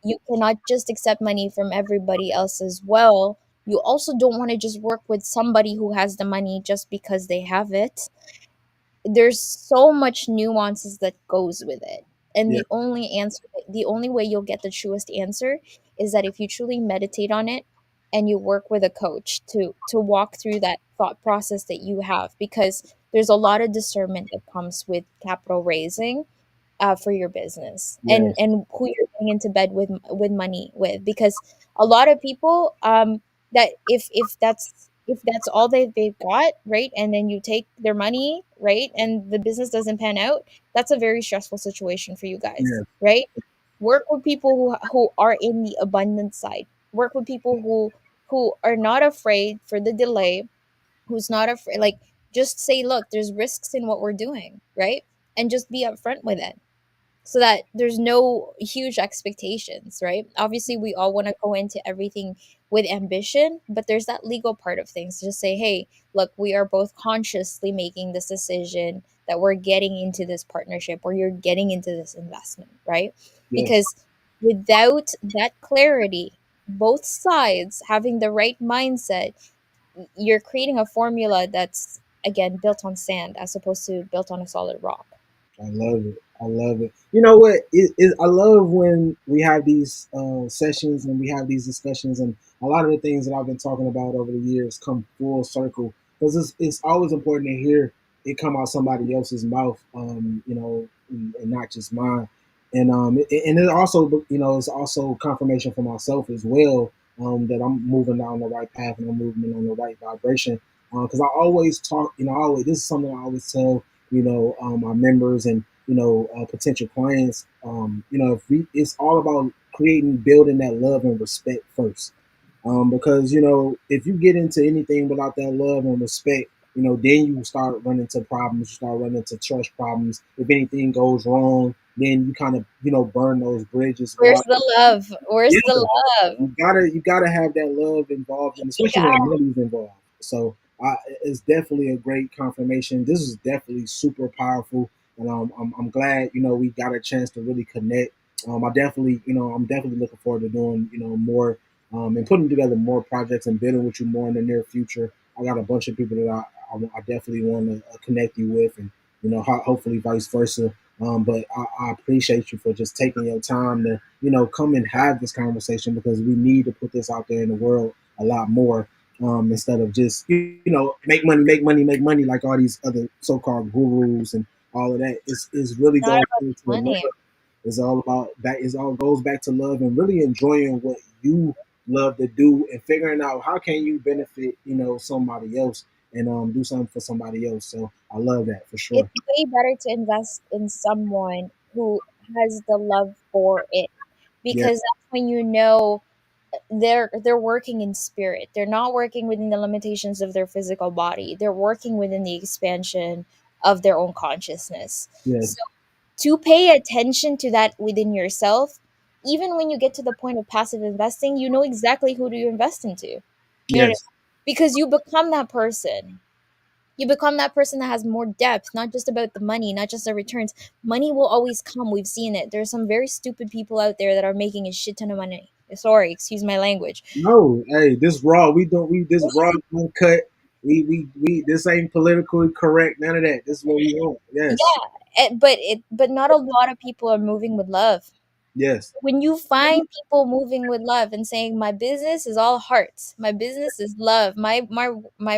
You cannot just accept money from everybody else as well. You also don't want to just work with somebody who has the money just because they have it. There's so much nuances that goes with it, and yeah. the only way you'll get the truest answer is that if you truly meditate on it and you work with a coach to walk through that thought process that you have, because there's a lot of discernment that comes with capital raising, for your business, Yes. and who you're going into bed with money with, because a lot of people, that if that's all they've got, right, and then you take their money, right, and the business doesn't pan out, that's a very stressful situation for you guys, Yes. right? Work with people who are in the abundant side. Work with people who are not afraid for the delay, who's not afraid, like, just say, look, there's risks in what we're doing, right? And just be upfront with it, so that there's no huge expectations, right? Obviously, we all want to go into everything with ambition, but there's that legal part of things. Just say, hey, look, we are both consciously making this decision that we're getting into this partnership, or you're getting into this investment, right? Yes. Because without that clarity, both sides having the right mindset, you're creating a formula that's, again, built on sand as opposed to built on a solid rock. I love it. I love it. You know what? I love when we have these sessions and we have these discussions, and a lot of the things that I've been talking about over the years come full circle, because it's always important to hear it come out somebody else's mouth, and not just mine. And it also, it's also confirmation for myself as well, that I'm moving down the right path and I'm moving on the right vibration. Because I always talk, this is something I always tell our members and potential clients. If it's all about creating, building that love and respect first. Because if you get into anything without that love and respect, then you start running into problems. You start running into trust problems. If anything goes wrong, then you kind of burn those bridges Where's without. the love? Where's the Yeah, love? you gotta have that love involved, and especially Yeah. when money's involved. So it's definitely a great confirmation. This is definitely super powerful, and I'm glad we got a chance to really connect. I'm definitely looking forward to doing more, and putting together more projects and building with you more in the near future. I got a bunch of people that I definitely want to connect you with, and hopefully vice versa. But I appreciate you for just taking your time to, come and have this conversation, because we need to put this out there in the world a lot more, instead of just, make money, make money, make money, like all these other so-called gurus and all of that. It's really Not going about into the love. money. It's all about that. It all goes back to love and really enjoying what you love to do and figuring out how can you benefit, somebody else, and do something for somebody else. So I love that for It's sure. way better to invest in someone who has the love for it, Yeah. because that's when you know they're working in spirit. They're not working within the limitations of their physical body. They're working within the expansion of their own consciousness. Yes. So to pay attention to that within yourself, even when you get to the point of passive investing, you know exactly who do you invest into. You know what I mean? Yes. Because you become that person. You become that person that has more depth, not just about the money, not just the returns. Money will always come. We've seen it. There's some very stupid people out there that are making a shit ton of money. Sorry, excuse my language. No, hey, this raw. We don't. We this raw uncut. We. This ain't politically correct. None of that. This is what we want. Yes, Yeah, but not a lot of people are moving with love. yes, When you find people moving with love and saying my business is all hearts, my business is love, my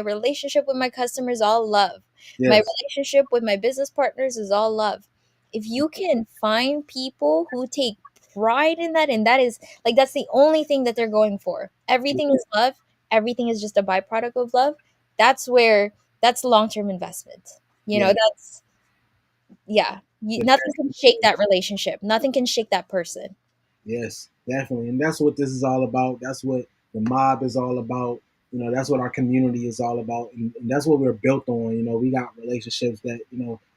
relationship with my customers all love, my yes, relationship with my business partners is all love. If you can find people who take pride in that, and that is like that's the only thing that they're going for, everything is love, everything is just a byproduct of love. That's where that's long-term investment. yes. That's yeah, nothing can shake that relationship, nothing can shake that person. Yes, definitely. And that's what this is all about. That's what the mob is all about. That's what our community is all about. And that's what we're built on. We got relationships that,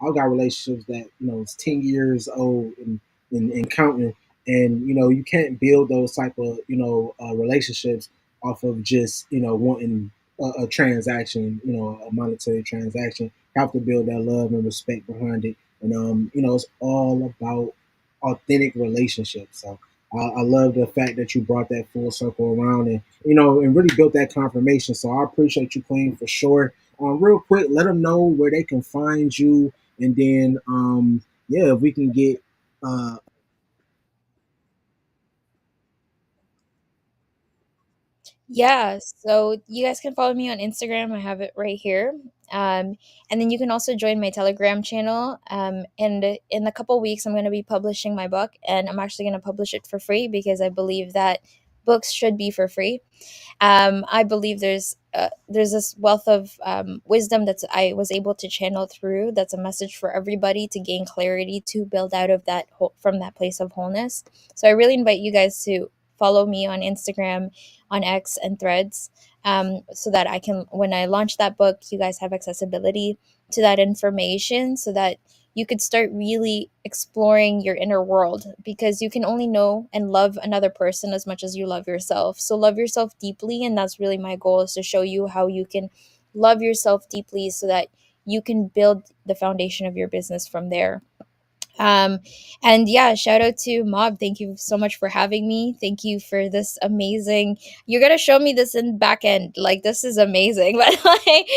I've got relationships that, it's 10 years old and counting. And, you can't build those type of, relationships off of just, wanting a transaction, a monetary transaction. You have to build that love and respect behind it. And, it's all about authentic relationships. So, I love the fact that you brought that full circle around and really built that confirmation. So I appreciate you, Queen, for sure. Real quick, let them know where they can find you, and then yeah, if we can get uh, Yeah, so you guys can follow me on Instagram. I have it right here. And then you can also join my Telegram channel. And in a couple weeks, I'm going to be publishing my book, and I'm actually going to publish it for free because I believe that books should be for free. I believe there's this wealth of wisdom that I was able to channel through. That's a message for everybody to gain clarity to build out of from that place of wholeness. So I really invite you guys to follow me on Instagram, on X, and Threads, so that I can, when I launch that book, you guys have accessibility to that information, so that you could start really exploring your inner world, because you can only know and love another person as much as you love yourself. So love yourself deeply, and that's really my goal, is to show you how you can love yourself deeply so that you can build the foundation of your business from there. um and yeah, shout out to Mob. Thank you so much for having me. Thank you for this amazing, you're gonna show me this in back end, like this is amazing. But like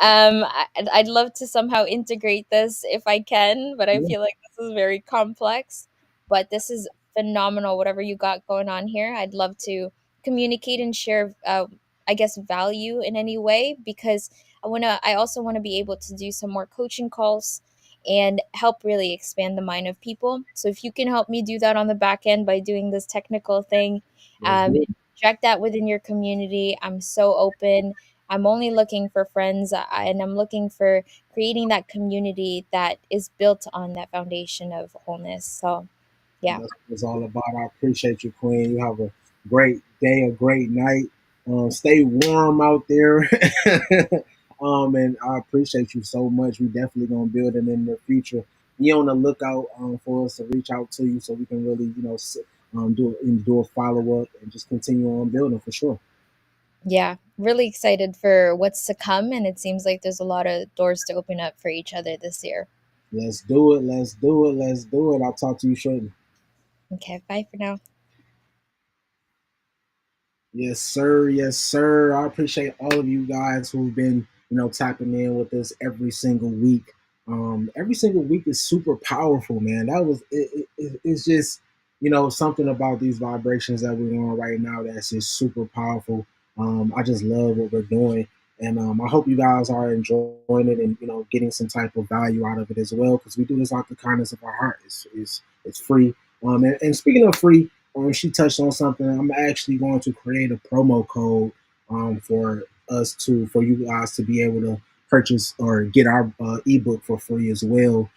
I'd love to somehow integrate this if I can, but I yeah, feel like this is very complex. But this is phenomenal, whatever you got going on here. I'd love to communicate and share, I guess, value in any way, because I also want to be able to do some more coaching calls and help really expand the mind of people. So if you can help me do that on the back end by doing this technical thing, let's do it. inject that within your community, I'm so open. I'm only looking for friends, and I'm looking for creating that community that is built on that foundation of wholeness. So, yeah. That's what it's all about. I appreciate you, Queen. You have a great day, a great night. Stay warm out there. And I appreciate you so much. We definitely gonna build it in the future. Be on the lookout for us to reach out to you so we can really, do a follow up and just continue on building for sure. Yeah, really excited for what's to come. And it seems like there's a lot of doors to open up for each other this year. Let's do it. Let's do it. Let's do it. I'll talk to you shortly. Okay, bye for now. Yes, sir. Yes, sir. I appreciate all of you guys who've been, tapping in with us every single week. Every single week is super powerful, man. It's just, something about these vibrations that we're on right now that's just super powerful. I just love what we're doing. And I hope you guys are enjoying it and, getting some type of value out of it as well, because we do this out the kindness of our heart. It's free. And speaking of free, she touched on something. I'm actually going to create a promo code for you guys to be able to purchase or get our ebook for free as well.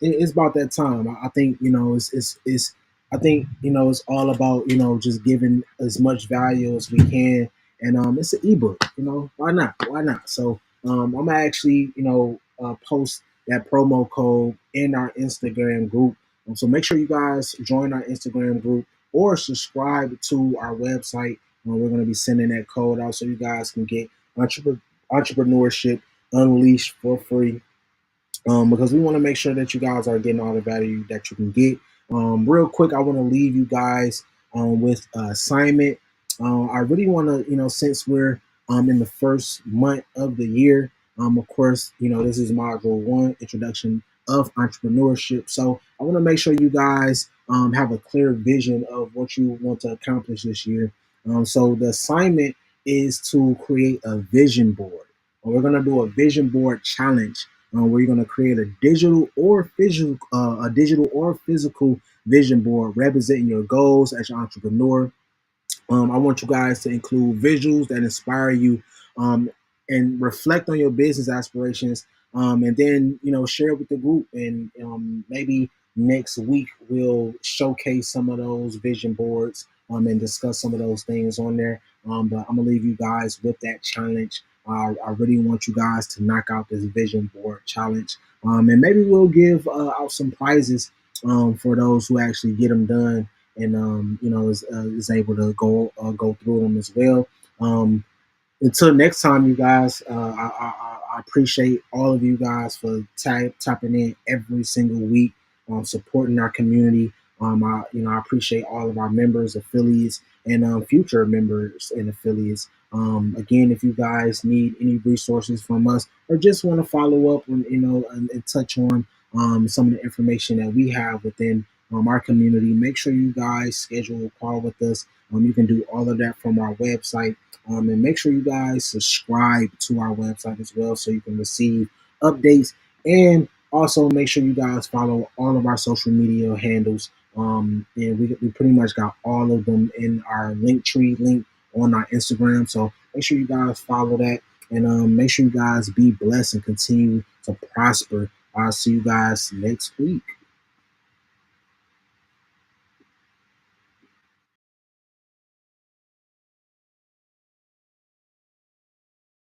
It's about that time. I think it's I think it's all about just giving as much value as we can, and it's an ebook. Why not? Why not? So I'm actually post that promo code in our Instagram group, so make sure you guys join our Instagram group or subscribe to our website. We're going to be sending that code out so you guys can get entrepreneurship unleashed for free, because we want to make sure that you guys are getting all the value that you can get. Real quick, I want to leave you guys with assignment. I really want to, since we're in the first month of the year, of course, this is module one, introduction of entrepreneurship. So I want to make sure you guys have a clear vision of what you want to accomplish this year. So the assignment is to create a vision board. We're going to do a vision board challenge where you're going to create a digital or physical vision board representing your goals as an entrepreneur. I want you guys to include visuals that inspire you and reflect on your business aspirations. And then, share it with the group. And maybe next week we'll showcase some of those vision boards and discuss some of those things on there. But I'm going to leave you guys with that challenge. I really want you guys to knock out this vision board challenge. And maybe we'll give out some prizes for those who actually get them done and is able to go through them as well. Until next time, you guys, I appreciate all of you guys for tapping in every single week, supporting our community. I appreciate all of our members, affiliates, and future members and affiliates. Again, if you guys need any resources from us or just want to follow up and touch on some of the information that we have within our community, make sure you guys schedule a call with us. You can do all of that from our website. And make sure you guys subscribe to our website as well so you can receive updates. And also make sure you guys follow all of our social media handles. And we pretty much got all of them in our Linktree link on our Instagram. So make sure you guys follow that. And make sure you guys be blessed and continue to prosper. I'll see you guys next week.